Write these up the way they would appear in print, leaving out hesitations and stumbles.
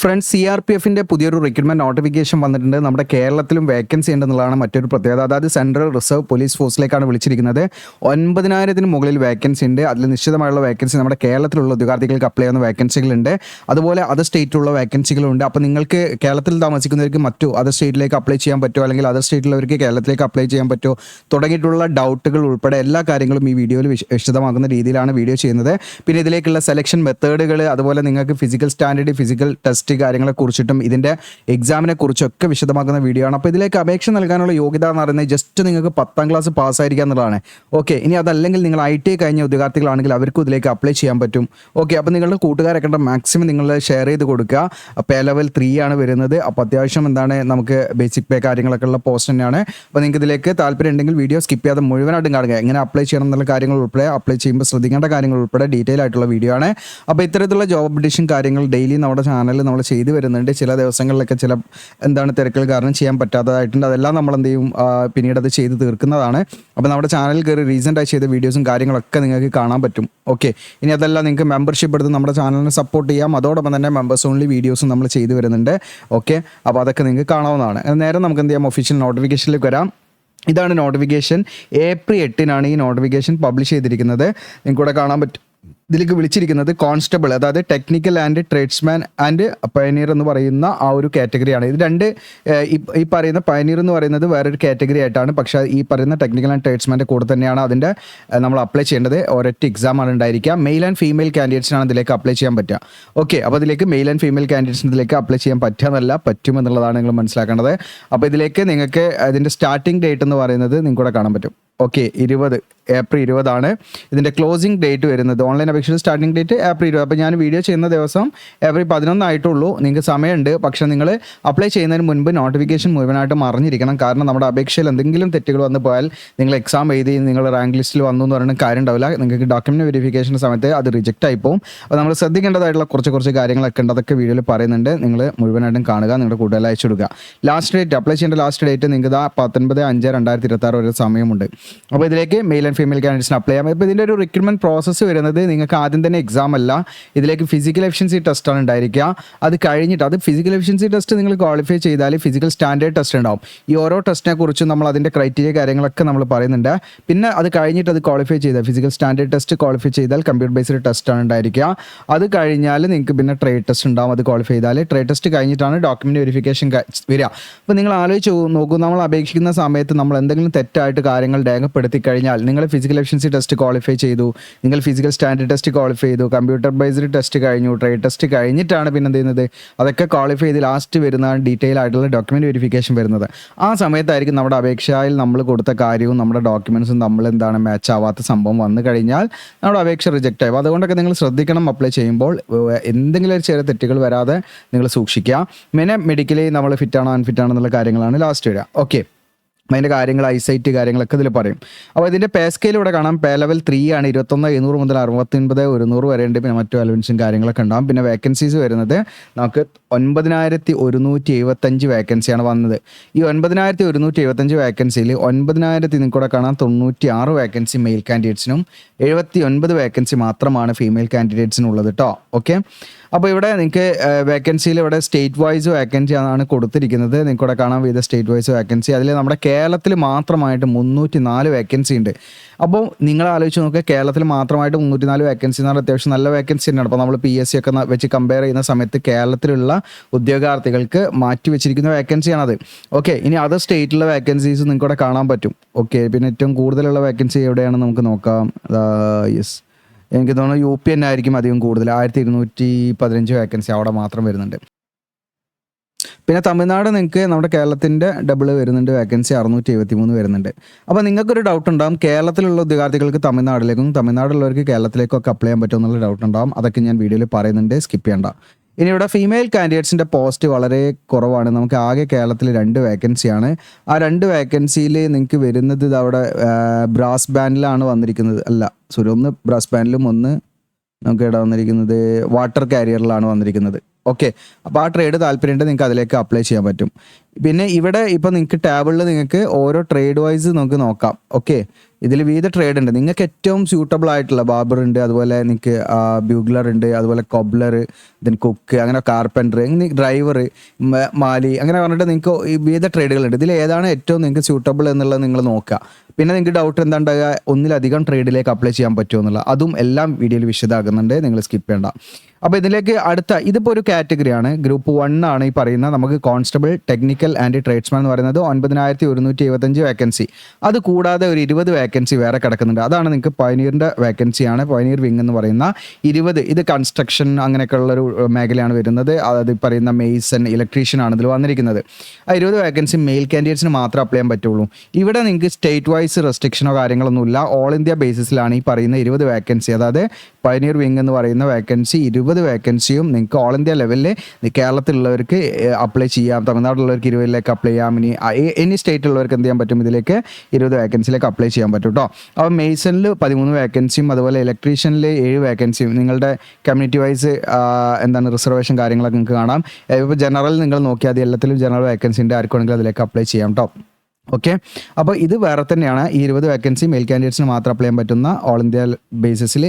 Friends, CRPF പുതിയൊരു recruitment notification വന്നിട്ടുണ്ട്. നമ്മുടെ കേരളത്തിലും വേക്കൻസി ഉണ്ടെന്നുള്ളതാണ് മറ്റൊരു പ്രത്യേകത. അതായത് സെൻട്രൽ റിസർവ് പോലീസ് ഫോഴ്സിലേക്കാണ് വിളിച്ചിരിക്കുന്നത്. 9,000 മുകളിൽ വേക്കൻസി ഉണ്ട്. അതിൽ നിശ്ചിതമായുള്ള വേക്കൻസി നമ്മുടെ കേരളത്തിലുള്ള ഉദ്യോഗാർത്ഥികൾക്ക് അപ്ലൈ ചെയ്യുന്ന വേക്കൻസികളുണ്ട്. അതുപോലെ അതർ സ്റ്റേറ്റിലുള്ള വേക്കൻസികളുണ്ട്. അപ്പോൾ നിങ്ങൾക്ക് കേരളത്തിൽ താമസിക്കുന്നവർക്ക് മറ്റു അതർ സ്റ്റേറ്റിലേക്ക് അപ്ലൈ ചെയ്യാൻ പറ്റുമോ, അല്ലെങ്കിൽ അതർ സ്റ്റേറ്റിലുള്ളവർക്ക് കേരളത്തിലേക്ക് അപ്ലൈ ചെയ്യാൻ പറ്റുമോ തുടങ്ങിയിട്ടുള്ള ഡൗട്ടുകൾ ഉൾപ്പെടെ എല്ലാ കാര്യങ്ങളും ഈ വീഡിയോയിൽ വിശദമാക്കുന്ന രീതിയിലാണ് വീഡിയോ ചെയ്യുന്നത്. പിന്നെ ഇതിലേക്കുള്ള സെലക്ഷൻ മെത്തേഡുകൾ, അതുപോലെ നിങ്ങൾക്ക് ഫിസിക്കൽ സ്റ്റാൻഡേർഡ്, ഫിസിക്കൽ ടെസ്റ്റ് കാര്യങ്ങളെ കുറിച്ചിട്ടും ഇതിൻ്റെ എക്സാമിനെ കുറിച്ചൊക്കെ വിശദമാക്കുന്ന വീഡിയോ ആണ്. അപ്പോൾ ഇതിലേക്ക് അപേക്ഷ നൽകാനുള്ള യോഗ്യത എന്ന് പറയുന്നത് ജസ്റ്റ് നിങ്ങൾക്ക് 10ാം ക്ലാസ് പാസ്സായിരിക്കുക എന്നുള്ളതാണ്. ഓക്കെ, ഇനി അതല്ലെങ്കിൽ നിങ്ങൾ ITI കഴിഞ്ഞ ഉദ്യോഗാർത്ഥികളാണെങ്കിൽ അവർക്കും ഇതിലേക്ക് അപ്ലൈ ചെയ്യാൻ പറ്റും. ഓക്കെ, അപ്പോൾ നിങ്ങളുടെ കൂട്ടുകാരൊക്കെ മാക്സിമം നിങ്ങൾ ഷെയർ ചെയ്ത് കൊടുക്കുക. പേ ലെവൽ 3 ആണ് വരുന്നത്. അപ്പോൾ അത്യാവശ്യം നമുക്ക് ബേസിക് പേ കാര്യങ്ങളൊക്കെ ഉള്ള പോസ്റ്റ് തന്നെയാണ്. അപ്പോൾ നിങ്ങൾക്ക് ഇതിലേക്ക് താല്പര്യം ഉണ്ടെങ്കിൽ വീഡിയോ സ്കിപ്പ് ചെയ്യാതെ മുഴുവനായിട്ടും കാണുക. എങ്ങനെ അപ്ലൈ ചെയ്യണം എന്നുള്ള കാര്യങ്ങൾ ഉൾപ്പെടെ, അപ്ലൈ ചെയ്യുമ്പോൾ ശ്രദ്ധിക്കേണ്ട കാര്യങ്ങൾ ഉൾപ്പെടെ ഡീറ്റെയിൽ ആയിട്ടുള്ള വീഡിയോ ആണ്. അപ്പോൾ ഇത്തരത്തിലുള്ള ജോബ് അപ്ഡേഷൻ കാര്യങ്ങൾ ഡെയിലി നമ്മുടെ ചാനലിൽ നമ്മൾ ചെയ്തു വരുന്നുണ്ട്. ചില ദിവസങ്ങളിലൊക്കെ ചില തിരക്കുകൾ കാരണം ചെയ്യാൻ പറ്റാത്തതായിട്ടുണ്ട്. അതെല്ലാം നമ്മൾ എന്ത് ചെയ്യും, പിന്നീട് അത് ചെയ്ത് തീർക്കുന്നതാണ്. അപ്പോൾ നമ്മുടെ ചാനലിൽ കയറി റീസെൻ്റായി ചെയ്ത വീഡിയോസും കാര്യങ്ങളൊക്കെ നിങ്ങൾക്ക് കാണാൻ പറ്റും. ഓക്കെ, ഇനി അതെല്ലാം നിങ്ങൾക്ക് മെമ്പർഷിപ്പ് എടുത്ത് നമ്മുടെ ചാനലിനെ സപ്പോർട്ട് ചെയ്യാം. അതോടൊപ്പം തന്നെ മെമ്പേഴ്സ് ഓൺലി വീഡിയോസും നമ്മൾ ചെയ്തു വരുന്നുണ്ട്. ഓക്കെ, അപ്പോൾ അതൊക്കെ നിങ്ങൾക്ക് കാണാവുന്നതാണ്. നേരെ നമുക്ക് എന്ത് ചെയ്യാം, ഒഫീഷ്യൽ നോട്ടിഫിക്കേഷനിലേക്ക് വരാം. ഇതാണ് നോട്ടിഫിക്കേഷൻ. April 8 ഈ നോട്ടിഫിക്കേഷൻ പബ്ലിഷ് ചെയ്തിരിക്കുന്നത്. നിങ്ങൾക്കിവിടെ കാണാൻ പറ്റും. ഇതിലേക്ക് വിളിച്ചിരിക്കുന്നത് കോൺസ്റ്റബിൾ, അതായത് technical and tradesman and Pioneer എന്ന് പറയുന്ന ആ ഒരു കാറ്റഗറിയാണ്. ഇത് രണ്ട് ഈ പറയുന്ന പയനീർ എന്ന് പറയുന്നത് വേറൊരു കാറ്റഗറി ആയിട്ടാണ്. പക്ഷേ ഈ പറയുന്ന ടെക്നിക്കൽ ആൻഡ് ട്രേഡ്സ്മാൻ്റെ കൂടെ തന്നെയാണ് അതിൻ്റെ നമ്മൾ അപ്ലൈ ചെയ്യേണ്ടത്. ഒരൊറ്റ എക്സാമാണ് ഉണ്ടായിരിക്കുക. മെയിൽ ആൻഡ് ഫീമെയിൽ കാൻഡിഡേറ്റ്സിനാണ് ഇതിലേക്ക് അപ്ലൈ ചെയ്യാൻ പറ്റുക. ഓക്കെ, അപ്പോൾ ഇതിലേക്ക് മെയിൽ ആൻഡ് ഫീമെയിൽ കാൻഡിഡേറ്റ്സിന് ഇതിലേക്ക് അപ്ലൈ ചെയ്യാൻ പറ്റുമെന്നല്ല, പറ്റുമെന്നുള്ളതാണ് നിങ്ങൾ മനസ്സിലാക്കേണ്ടത്. അപ്പോൾ ഇതിലേക്ക് നിങ്ങൾക്ക് അതിൻ്റെ സ്റ്റാർട്ടിംഗ് ഡേറ്റ് എന്ന് പറയുന്നത് നിങ്ങൾക്കൂടെ കാണാൻ പറ്റും. ഓക്കെ, April 20 ആണ് ഇതിൻ്റെ ക്ലോസിംഗ് ഡേറ്റ് വരുന്നത്. ഓൺലൈൻ അപേക്ഷയുടെ സ്റ്റാർട്ടിംഗ് ഡേറ്റ് April 20. അപ്പോൾ ഞാൻ വീഡിയോ ചെയ്യുന്ന ദിവസം April 11 ആയിട്ടുള്ളൂ. നിങ്ങൾക്ക് സമയമുണ്ട്. പക്ഷേ നിങ്ങൾ അപ്ലൈ ചെയ്യുന്നതിന് മുൻപ് നോട്ടിഫിക്കേഷൻ മുഴുവനായിട്ടും അറിഞ്ഞിരിക്കണം. കാരണം നമ്മുടെ അപേക്ഷയിൽ എന്തെങ്കിലും തെറ്റുകൾ വന്നു പോയാൽ നിങ്ങൾ എക്സാം എഴുതി നിങ്ങൾ റാങ്ക് ലിസ്റ്റിൽ വന്നു എന്ന് പറയുന്ന കാര്യം ഉണ്ടാവില്ല. നിങ്ങൾക്ക് ഡോക്യുമെൻറ്റ് വെരിഫിക്കേഷൻ സമയത്ത് അത് റിജക്റ്റ് ആയി പോകും. അപ്പോൾ നമ്മൾ ശ്രദ്ധിക്കേണ്ടതായിട്ടുള്ള കുറച്ച് കാര്യങ്ങളൊക്കെ ഉണ്ട്. അതൊക്കെ വീഡിയോയിൽ പറയുന്നുണ്ട്. നിങ്ങൾ മുഴുവനായിട്ടും കാണുക, നിങ്ങളുടെ കൂട്ടുകാരിൽ അയച്ചു കൊടുക്കുക. ലാസ്റ്റ് ഡേറ്റ്, അപ്ലൈ ചെയ്യേണ്ട ലാസ്റ്റ് ഡേറ്റ് നിങ്ങൾക്ക് 19/5/2026 വരെ സമയമുണ്ട്. അപ്പോൾ ഇതിലേക്ക് മെയിൽ ആൻഡ് ഫീമെയിൽ കാൻഡിഡേറ്റ്സിന് അപ്ലൈ ചെയ്യാം. ഇപ്പോൾ ഇതിൻ്റെ ഒരു റിക്രൂട്ട്മെൻറ്റ് പ്രോസസ്സ് വരുന്നത് നിങ്ങൾക്ക് ആദ്യം തന്നെ എക്സാം അല്ല, ഇതിലേക്ക് ഫിസിക്കൽ എഫിഷ്യൻസി ടെസ്റ്റാണ് ഉണ്ടായിരിക്കുക. അത് കഴിഞ്ഞിട്ട് അത് ഫിസിക്കൽ എഫിഷ്യൻസി ടെസ്റ്റ് നിങ്ങൾ ക്വാളിഫൈ ചെയ്താൽ ഫിസിക്കൽ സ്റ്റാൻഡേർഡ് ടെസ്റ്റ് ഉണ്ടാവും. ഈ ഓരോ ടെസ്റ്റിനെ കുറിച്ചും നമ്മൾ അതിൻ്റെ ക്രൈറ്റീരിയ കാര്യങ്ങളൊക്കെ നമ്മൾ പറയുന്നുണ്ട്. പിന്നെ അത് കഴിഞ്ഞിട്ട് അത് ക്വാളിഫൈ ചെയ്താൽ ഫിസിക്കൽ സ്റ്റാൻഡേർഡ് ടെസ്റ്റ് ക്വാളിഫൈ ചെയ്താൽ കമ്പ്യൂട്ടർ ബേസ്ഡ് ടെസ്റ്റാണ് ഉണ്ടായിരിക്കുക. അത് കഴിഞ്ഞാൽ നിങ്ങൾക്ക് പിന്നെ ട്രേഡ് ടെസ്റ്റ് ഉണ്ടാവും. അത് ക്വാളിഫൈ ചെയ്താൽ ട്രേഡ് ടെസ്റ്റ് കഴിഞ്ഞിട്ടാണ് ഡോക്യുമെൻറ്റ് വെരിഫിക്കേഷൻ വരിക. അപ്പോൾ നിങ്ങൾ ആലോചിച്ച് നോക്കൂ, നമ്മൾ അപേക്ഷിക്കുന്ന സമയത്ത് നമ്മൾ എന്തെങ്കിലും തെറ്റായിട്ട് കാര്യങ്ങൾ രേഖപ്പെടുത്തി കഴിഞ്ഞാൽ നിങ്ങൾ ഫിസിക്കൽ എഫിഷ്യൻസി ടെസ്റ്റ് ക്വാളിഫൈ ചെയ്തു, നിങ്ങൾ ഫിസിക്കൽ സ്റ്റാൻഡേർഡ് ടെസ്റ്റ് ക്വാളിഫൈ ചെയ്തു, കമ്പ്യൂട്ടർ ബേസ്ഡ് ടെസ്റ്റ് കഴിഞ്ഞു, ട്രേഡ് ടെസ്റ്റ് കഴിഞ്ഞിട്ടാണ് പിന്നെ എന്ത് ചെയ്യുന്നത്, അതൊക്കെ ക്വാളിഫൈ ചെയ്ത് ലാസ്റ്റ് വരുന്ന ഡീറ്റെയിൽ ആയിട്ടുള്ള ഡോക്യുമെൻറ്റ് വെരിഫിക്കേഷൻ വരുന്നത്. ആ സമയത്തായിരിക്കും നമ്മുടെ അപേക്ഷയിൽ നമ്മൾ കൊടുത്ത കാര്യവും നമ്മുടെ ഡോക്യുമെൻറ്റ്സും നമ്മൾ മാച്ച് ആവാത്ത സംഭവം വന്നു കഴിഞ്ഞാൽ നമ്മുടെ അപേക്ഷ റിജക്റ്റ് ആവും. അതുകൊണ്ടൊക്കെ നിങ്ങൾ ശ്രദ്ധിക്കണം. അപ്ലൈ ചെയ്യുമ്പോൾ എന്തെങ്കിലും ഒരു ചെറിയ തെറ്റുകൾ വരാതെ നിങ്ങൾ സൂക്ഷിക്കുക. പിന്നെ മെഡിക്കലി നമ്മൾ ഫിറ്റാണോ അൺഫിറ്റാണോ എന്നുള്ള കാര്യങ്ങളാണ് ലാസ്റ്റ് വരിക. ഓക്കെ, അതിൻ്റെ കാര്യങ്ങൾ ഐസൈറ്റ് കാര്യങ്ങളൊക്കെ ഇതിൽ പറയും. അപ്പോൾ ഇതിൻ്റെ പേ സ്കെയിൽ ഇവിടെ കാണാം. പേ ലെവൽ 3 ആണ്. 21,700 മുതൽ 69,100 വരെ ഉണ്ട്. പിന്നെ മറ്റു അലവൻസും കാര്യങ്ങളൊക്കെ ഉണ്ടാകും. പിന്നെ വേക്കൻസീസ് വരുന്നത് നമുക്ക് 9,175 വേക്കൻസിയാണ് വന്നത്. ഈ 9,175 വേക്കൻസിയിൽ 9,000 നിങ്ങൾക്കൂടെ കാണാം 96 വേക്കൻസി മെയിൽ കാൻഡിഡേറ്റ്സിനും 79 വേക്കൻസി മാത്രമാണ് ഫീമെയിൽ കാൻഡിഡേറ്റ്സിനുള്ളത് കേട്ടോ. ഓക്കെ, അപ്പോൾ ഇവിടെ നിങ്ങൾക്ക് വേക്കൻസിയിൽ ഇവിടെ സ്റ്റേറ്റ് വൈസ് വേക്കൻസി ആണ് കൊടുത്തിരിക്കുന്നത്. നിങ്ങൾക്കിവിടെ കാണാം വിവിധ സ്റ്റേറ്റ് വൈസ് വേക്കൻസി. അതിൽ നമ്മുടെ കേരളത്തിൽ മാത്രമായിട്ട് 304 വേക്കൻസി ഉണ്ട്. അപ്പോൾ നിങ്ങൾ ആലോചിച്ച് നോക്കുക, കേരളത്തിൽ മാത്രമായിട്ട് 304 വേക്കൻസി എന്ന് പറഞ്ഞാൽ അത്യാവശ്യം നല്ല വേക്കൻസി തന്നെയാണ്. അപ്പോൾ നമ്മൾ PSC ഒക്കെ വെച്ച് കമ്പയർ ചെയ്യുന്ന സമയത്ത് കേരളത്തിലുള്ള ഉദ്യോഗാർത്ഥികൾക്ക് മാറ്റി വെച്ചിരിക്കുന്ന വേക്കൻസിയാണത്. ഓക്കെ, ഇനി അതർ സ്റ്റേറ്റിലുള്ള വേക്കൻസീസ് നിങ്ങൾക്കിവിടെ കാണാൻ പറ്റും. ഓക്കെ, പിന്നെ ഏറ്റവും കൂടുതലുള്ള വേക്കൻസി എവിടെയാണെന്ന് നമുക്ക് നോക്കാം. യെസ്, എനിക്ക് തോന്നുന്നു UP തന്നെ ആയിരിക്കും അധികം കൂടുതൽ. 1215 വേക്കൻസി അവിടെ മാത്രം വരുന്നുണ്ട്. പിന്നെ തമിഴ്നാട് നിങ്ങൾക്ക് നമ്മുടെ കേരളത്തിൻ്റെ ഡബിൾ വരുന്നുണ്ട്, വേക്കൻസി 673 വരുന്നുണ്ട്. അപ്പോൾ നിങ്ങൾക്കൊരു ഡൗട്ട് ഉണ്ടാകും, കേരളത്തിലുള്ള ഉദ്യോഗാർത്ഥികൾക്ക് തമിഴ്നാട്ടിലേക്കും തമിഴ്നാടുള്ളവർക്ക് കേരളത്തിലേക്കും ഒക്കെ അപ്ലൈ ചെയ്യാൻ പറ്റുമെന്നുള്ള ഡൗട്ട് ഉണ്ടാകും. അതൊക്കെ ഞാൻ വീഡിയോയിൽ പറയുന്നുണ്ട്, സ്കിപ്പ് ചെയ്യണ്ട. ഇനി ഇവിടെ ഫീമെയിൽ കാൻഡിഡേറ്റ്സിൻ്റെ പോസ്റ്റ് വളരെ കുറവാണ്. നമുക്ക് ആകെ കേരളത്തിൽ 2 വേക്കൻസിയാണ്. ആ 2 വേക്കൻസിയിൽ നിങ്ങൾക്ക് വരുന്നത് ഇത് അവിടെ ബ്രാസ് ബാൻഡിലാണ് വന്നിരിക്കുന്നത്. ഒന്ന് ബ്രാസ് ബാൻഡിലും ഒന്ന് നമുക്ക് ഇവിടെ വന്നിരിക്കുന്നത് വാട്ടർ കാരിയറിലാണ് വന്നിരിക്കുന്നത്. ഓക്കെ, അപ്പോൾ ആ ട്രേഡ് താല്പര്യമുണ്ട് നിങ്ങൾക്ക് അതിലേക്ക് അപ്ലൈ ചെയ്യാൻ പറ്റും. പിന്നെ ഇവിടെ ഇപ്പോൾ നിങ്ങൾക്ക് ടാബിളിൽ നിങ്ങൾക്ക് ഓരോ ട്രേഡ് വൈസ് നമുക്ക് നോക്കാം. ഓക്കെ, ഇതിൽ വിവിധ ട്രേഡ് ഉണ്ട്. നിങ്ങൾക്ക് ഏറ്റവും സ്യൂട്ടബിൾ ആയിട്ടുള്ള ബാർബർ ഉണ്ട്, അതുപോലെ നിങ്ങൾക്ക് ബ്യൂഗ്ലർ ഉണ്ട്, അതുപോലെ കൊബ്ലർ, ദെൻ കുക്ക്, അങ്ങനെ കാർപ്പൻറ്റർ, ഡ്രൈവർ, മാലി, അങ്ങനെ പറഞ്ഞിട്ട് നിങ്ങൾക്ക് ഈ വിവിധ ട്രേഡുകളുണ്ട്. ഇതിൽ ഏതാണ് ഏറ്റവും നിങ്ങൾക്ക് സ്യൂട്ടബിൾ എന്നുള്ളത് നിങ്ങൾ നോക്കുക. പിന്നെ നിങ്ങൾക്ക് ഡൗട്ട് എന്താ ഉണ്ടാകുക, ഒന്നിലധികം ട്രേഡിലേക്ക് അപ്ലൈ ചെയ്യാൻ പറ്റുമോ എന്നുള്ള അതും എല്ലാം വീഡിയോയിൽ വിശദമാകുന്നുണ്ട്, നിങ്ങൾ സ്കിപ്പ് ചെയ്യേണ്ട. അപ്പോൾ ഇതിലേക്ക് ഇതിപ്പോൾ ഒരു കാറ്റഗറിയാണ്, ഗ്രൂപ്പ് 1 ആണ് ഈ പറയുന്ന നമുക്ക് കോൺസ്റ്റബിൾ, ടെക്നിക്കൽ ആൻഡ് ട്രേഡ്സ്മാൻ എന്ന് പറയുന്നത് 9175 വേക്കൻസി. അത് കൂടാതെ ഒരു 20 വേക്കൻസി വേറെ കിടക്കുന്നുണ്ട്. അതാണ് നിങ്ങൾക്ക് പയനീറിൻ്റെ വേക്കൻസിയാണ്, പയനീർ വിങ് എന്ന് പറയുന്ന 20. ഇത് കൺസ്ട്രക്ഷൻ അങ്ങനെയൊക്കെ ഉള്ളൊരു മേഖലയാണ് വരുന്നത്. അത് പറയുന്ന മെയ്സൺ, ഇലക്ട്രീഷ്യൻ ആണ് ഇതിൽ വന്നിരിക്കുന്നത്. ആ 20 വേക്കൻസി മെയിൽ കാൻഡിഡേറ്റ്സിന് മാത്രമേ അപ്ലൈ ചെയ്യാൻ പറ്റുള്ളൂ. ഇവിടെ നിങ്ങൾക്ക് സ്റ്റേറ്റ് വൈസ് റെസ്ട്രിക്ഷനോ കാര്യങ്ങളൊന്നുമില്ല. ഓൾ ഇന്ത്യ ബേസിസിലാണ് ഈ പറയുന്ന 20 വേക്കൻസി. അതായത് പയനീർ വിങ് എന്ന് പറയുന്ന വേക്കൻസി 20 വേക്കൻസിയും നിങ്ങൾക്ക് ഓൾ ഇന്ത്യ ലെവലിൽ കേരളത്തിലുള്ളവർക്ക് അപ്ലൈ ചെയ്യാം, തമിഴ്നാട്ടിലുള്ളവർക്ക് 20ലേക്ക് അപ്ലൈ ചെയ്യാം, ഇനി എനി സ്റ്റേറ്റിലുള്ളവർക്ക് എന്ത് ചെയ്യാൻ പറ്റും, ഇതിലേക്ക് 20 വേക്കൻസിയിലേക്ക് അപ്ലൈ ചെയ്യാൻ പറ്റും കേട്ടോ. അപ്പോൾ മെയ്സണിൽ 13 വേക്കൻസിയും അതുപോലെ ഇലക്ട്രീഷ്യനിൽ 7 വേക്കൻസിയും നിങ്ങളുടെ കമ്മ്യൂണിറ്റി വൈസ് റിസർവേഷൻ കാര്യങ്ങളൊക്കെ നിങ്ങൾക്ക് കാണാം. ഇപ്പോൾ ജനറൽ നിങ്ങൾ നോക്കിയാൽ അത് എല്ലാത്തിലും ജനറൽ വേക്കൻസി ഉണ്ട്, ആർക്കാണെങ്കിലും അതിലേക്ക് അപ്ലൈ ചെയ്യാം കേട്ടോ. ഓക്കെ, അപ്പോൾ ഇത് വേറെ തന്നെയാണ്. ഈ 20 വേക്കൻസി മെയിൽ കാൻഡിഡേറ്റ്സിന് മാത്രം അപ്ലൈ ചെയ്യാൻ പറ്റുന്ന ഓൾ ഇന്ത്യ ബേസിസിൽ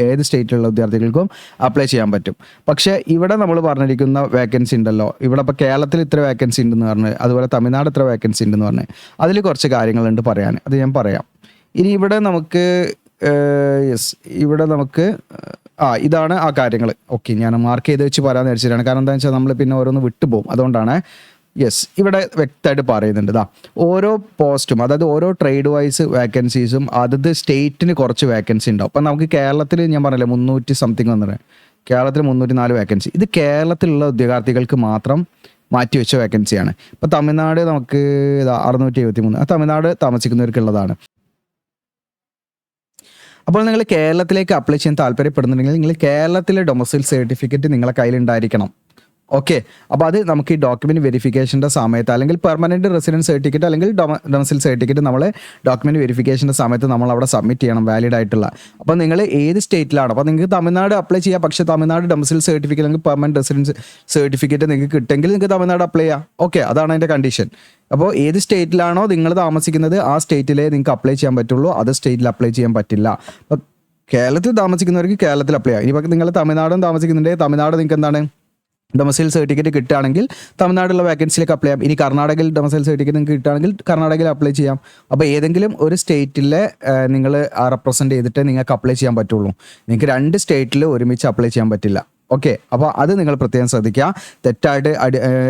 ഏത് സ്റ്റേറ്റിലുള്ള വിദ്യാർത്ഥികൾക്കും അപ്ലൈ ചെയ്യാൻ പറ്റും. പക്ഷേ ഇവിടെ നമ്മൾ പറഞ്ഞിരിക്കുന്ന വേക്കൻസി ഉണ്ടല്ലോ, ഇവിടെ ഇപ്പോൾ കേരളത്തിൽ ഇത്ര വേക്കൻസി ഉണ്ടെന്ന് പറഞ്ഞ്, അതുപോലെ തമിഴ്നാട് ഇത്ര വേക്കൻസി ഉണ്ടെന്ന് പറഞ്ഞ്, അതിൽ കുറച്ച് കാര്യങ്ങളുണ്ട് പറയാൻ, അത് ഞാൻ പറയാം. ഇനി ഇവിടെ നമുക്ക് ഇവിടെ നമുക്ക് ഇതാണ് ആ കാര്യങ്ങൾ. ഓക്കെ, ഞാൻ മാർക്ക് ചെയ്ത് വെച്ച് പറയാമെന്ന് വിചാരിച്ചിട്ടാണ്. കാരണം എന്താണെന്ന് വെച്ചാൽ നമ്മൾ പിന്നെ ഓരോന്ന് വിട്ടുപോകും, അതുകൊണ്ടാണ്. ഇവിടെ വ്യക്തമായിട്ട് പറയുന്നുണ്ട്. ഓരോ പോസ്റ്റും, അതായത് ഓരോ ട്രേഡ് വൈസ് വേക്കൻസീസും അതത് സ്റ്റേറ്റിന് കുറച്ച് വേക്കൻസി ഉണ്ടാവും. അപ്പം നമുക്ക് കേരളത്തിൽ ഞാൻ പറഞ്ഞില്ലേ 300 സംതിങ് വന്നിട്ട്, കേരളത്തിൽ 304 വേക്കൻസി. ഇത് കേരളത്തിലുള്ള ഉദ്യോഗാർത്ഥികൾക്ക് മാത്രം മാറ്റിവെച്ച വേക്കൻസിയാണ്. ഇപ്പോൾ തമിഴ്നാട് നമുക്ക് 673, തമിഴ്നാട് താമസിക്കുന്നവർക്കുള്ളതാണ്. അപ്പോൾ നിങ്ങൾ കേരളത്തിലേക്ക് അപ്ലൈ ചെയ്യാൻ താല്പര്യപ്പെടുന്നുണ്ടെങ്കിൽ നിങ്ങൾ കേരളത്തിലെ ഡൊമസൈൽ സർട്ടിഫിക്കറ്റ് നിങ്ങളെ കയ്യിലുണ്ടായിരിക്കണം. ഓക്കെ, അപ്പോൾ അത് നമുക്ക് ഈ ഡോക്യുമെൻറ്റ് വെരിഫിക്കേഷൻ്റെ സമയത്ത്, അല്ലെങ്കിൽ പെർമനൻറ്റ് റെസിഡൻസ് സർട്ടിഫിക്കറ്റ് അല്ലെങ്കിൽ ഡൊമസൈൽ സർട്ടിഫിക്കറ്റ് നമ്മൾ ഡോക്യുമെൻറ്റ് വെരിഫിക്കേഷൻ്റെ സമയത്ത് നമ്മൾ അവിടെ സബ്മിറ്റ് ചെയ്യണം, വാലിഡ് ആയിട്ടുള്ള. അപ്പോൾ നിങ്ങൾ ഏത് സ്റ്റേറ്റിലാണ്, അപ്പോൾ നിങ്ങൾക്ക് തമിഴ്നാട് അപ്ലൈ ചെയ്യാം. പക്ഷേ തമിഴ്നാട് ഡൊമസൈൽ സർട്ടിഫിക്കറ്റ് അല്ലെങ്കിൽ പെർമനൻറ്റ് റെസിഡൻസ് സർട്ടിഫിക്കറ്റ് നിങ്ങൾക്ക് കിട്ടുമെങ്കിൽ നിങ്ങൾക്ക് തമിഴ്നാട് അപ്ലൈ ചെയ്യാം. ഓക്കെ, അതാണ് അതിൻ്റെ കണ്ടീഷൻ. അപ്പോൾ ഏത് സ്റ്റേറ്റിലാണോ നിങ്ങൾ താമസിക്കുന്നത് ആ സ്റ്റേറ്റിലേ നിങ്ങൾക്ക് അപ്ലൈ ചെയ്യാൻ പറ്റുള്ളൂ, അത് സ്റ്റേറ്റിൽ അപ്ലൈ ചെയ്യാൻ പറ്റില്ല. അപ്പോൾ കേരളത്തിൽ താമസിക്കുന്നവർക്ക് കേരളത്തിൽ അപ്ലൈ ചെയ്യാം. ഇനിയിപ്പോൾ നിങ്ങൾ തമിഴ്നാടും താമസിക്കുന്നുണ്ടെങ്കിൽ തമിഴ്നാട് നിങ്ങൾക്ക് എന്താണ് ഡൊമസൈൽ സർട്ടിഫിക്കറ്റ് കിട്ടുകയാണെങ്കിൽ തമിഴ്നാടുള്ള വേക്കൻസിയിലേക്ക് അപ്ലൈ ചെയ്യാം. ഇനി കർണാടകയിൽ ഡൊമസൈൽ സർട്ടിഫിക്കറ്റ് നിങ്ങൾക്ക് കിട്ടുകയാണെങ്കിൽ കർണാടകയിൽ അപ്ലൈ ചെയ്യാം. അപ്പോൾ ഏതെങ്കിലും ഒരു സ്റ്റേറ്റിലെ നിങ്ങൾ റെപ്രസെൻറ്റ് ചെയ്തിട്ട് നിങ്ങൾക്ക് അപ്ലൈ ചെയ്യാൻ പറ്റുള്ളൂ. നിങ്ങൾക്ക് 2 സ്റ്റേറ്റിൽ ഒരുമിച്ച് അപ്ലൈ ചെയ്യാൻ പറ്റില്ല. ഓക്കെ, അപ്പോൾ അത് നിങ്ങൾ പ്രത്യേകം ശ്രദ്ധിക്കുക. തെറ്റായിട്ട്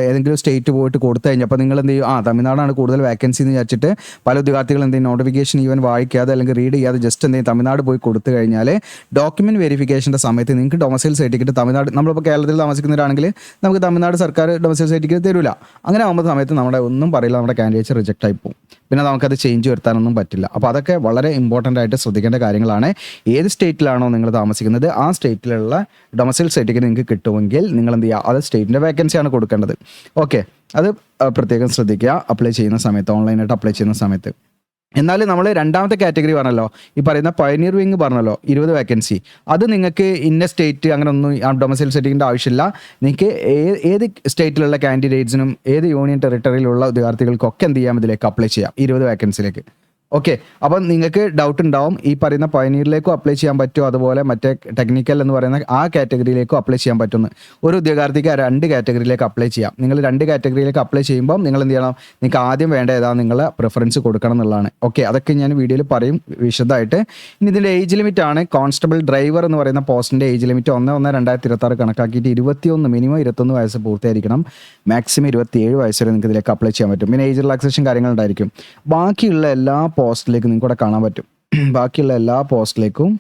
ഏതെങ്കിലും സ്റ്റേറ്റ് പോയിട്ട് കൊടുത്തു കഴിഞ്ഞപ്പോൾ നിങ്ങൾ എന്ത് ചെയ്യും, തമിഴ്നാടാണ് കൂടുതൽ വേക്കൻസി എന്ന് വിചാരിച്ചിട്ട് പല ഉദ്യോഗാർത്ഥികൾ എന്ത് ചെയ്യും, നോട്ടിഫിക്കേഷൻ ഈവൻ വായിക്കാതെ അല്ലെങ്കിൽ റീഡ് ചെയ്യാതെ ജസ്റ്റ് എന്ത് ചെയ്യും, തമിഴ്നാട് പോയി കൊടുത്തു കഴിഞ്ഞാൽ ഡോക്യുമെൻറ്റ് വെരിഫിക്കേഷൻ്റെ സമയത്ത് നിങ്ങൾക്ക് ഡൊമസൈൽ സർട്ടിഫിക്കറ്റ് തമിഴ്നാട്, നമ്മളിപ്പോൾ കേരളത്തിൽ താമസിക്കുന്നവരാണെങ്കിൽ നമുക്ക് തമിഴ്നാട് സർക്കാർ ഡൊമസൈൽ സർട്ടിഫിക്കറ്റ് തരില്ല. അങ്ങനെ ആകുമ്പോൾ സമയത്ത് നമ്മുടെ ഒന്നും പറയില്ല, നമ്മുടെ കാൻഡിഡേറ്റ്സ് റിജക്റ്റ് ആയി പോകും. പിന്നെ നമുക്കത് ചേഞ്ച് വരുത്താനൊന്നും പറ്റില്ല. അപ്പോൾ അതൊക്കെ വളരെ ഇമ്പോർട്ടൻ്റ് ആയിട്ട് ശ്രദ്ധിക്കേണ്ട കാര്യങ്ങളാണ്. ഏത് സ്റ്റേറ്റിലാണോ നിങ്ങൾ താമസിക്കുന്നത് ആ സ്റ്റേറ്റിലുള്ള ഡൊമസൈൽ സർട്ടിഫിക്കറ്റ് നിങ്ങൾക്ക് കിട്ടുമെങ്കിൽ നിങ്ങൾ എന്ത് ചെയ്യുക, അത് സ്റ്റേറ്റിൻ്റെ വേക്കൻസിയാണ് കൊടുക്കേണ്ടത്. ഓക്കെ, അത് പ്രത്യേകം ശ്രദ്ധിക്കുക അപ്ലൈ ചെയ്യുന്ന സമയത്ത്, ഓൺലൈനായിട്ട് അപ്ലൈ ചെയ്യുന്ന സമയത്ത്. എന്നാൽ നമ്മൾ രണ്ടാമത്തെ കാറ്റഗറി പറഞ്ഞല്ലോ, ഈ പറയുന്ന പയനീർ വിങ് പറഞ്ഞല്ലോ 20 വേക്കൻസി, അത് നിങ്ങൾക്ക് ഇന്ന സ്റ്റേറ്റ് അങ്ങനെ ഒന്നും ഡൊമസൈൽ സർട്ടിഫിക്കറ്റിൻ്റെ ആവശ്യമില്ല. നിങ്ങൾക്ക് ഏത് സ്റ്റേറ്റിലുള്ള കാൻഡിഡേറ്റ്സിനും ഏത് യൂണിയൻ ടെറിട്ടറിയിലുള്ള ഉദ്യോഗാർത്ഥികൾക്കൊക്കെ എന്ത് ചെയ്യാം, ഇതിലേക്ക് അപ്ലൈ ചെയ്യാം 20 വേക്കൻസിയിലേക്ക്. ഓക്കെ, അപ്പം നിങ്ങൾക്ക് ഡൗട്ട് ഉണ്ടാവും, ഈ പറയുന്ന പയനീറിലേക്കും അപ്ലൈ ചെയ്യാൻ പറ്റുമോ, അതുപോലെ മറ്റേ ടെക്നിക്കൽ എന്ന് പറയുന്ന ആ കാറ്റഗറിയിലേക്കും അപ്ലൈ ചെയ്യാൻ പറ്റുമെന്ന്. ഒരു ഉദ്യോഗാർത്ഥിക്ക് 2 കാറ്റഗറിയിലേക്ക് അപ്ലൈ ചെയ്യാം. നിങ്ങൾ 2 കാറ്റഗറിയിലേക്ക് അപ്ലൈ ചെയ്യുമ്പോൾ നിങ്ങൾ എന്ത് ചെയ്യണം, നിങ്ങൾക്ക് ആദ്യം വേണ്ട ഏതാണ് നിങ്ങളെ പ്രിഫറൻസ് കൊടുക്കണം എന്നുള്ളതാണ്. ഓക്കെ, അതൊക്കെ ഞാൻ വീഡിയോയിൽ പറയും വിശദമായിട്ട്. ഇനി ഇതിൻ്റെ ഏജ് ലിമിറ്റ് ആണ്, കോൺസ്റ്റബിൾ ഡ്രൈവർ എന്ന് പറയുന്ന പോസ്റ്റിൻ്റെ ഏജ് ലിമിറ്റ് 1/1/2026 കണക്കാക്കിയിട്ട് 21, മിനിമം 21 വയസ്സ് പൂർത്തിയായിരിക്കണം. മാക്സിമം 27 വയസ്സ് വരെ നിങ്ങൾക്ക് ഇതിലേക്ക് അപ്ലൈ ചെയ്യാൻ പറ്റും. പിന്നെ ഏജ് റിലാക്സേഷൻ കാര്യങ്ങളുണ്ടായിരിക്കും. ബാക്കിയുള്ള എല്ലാ പോസ്റ്റിലേക്ക് നിങ്ങൾക്ക് ഇവിടെ കാണാൻ പറ്റും. ബാക്കിയുള്ള എല്ലാ പോസ്റ്റിലേക്കും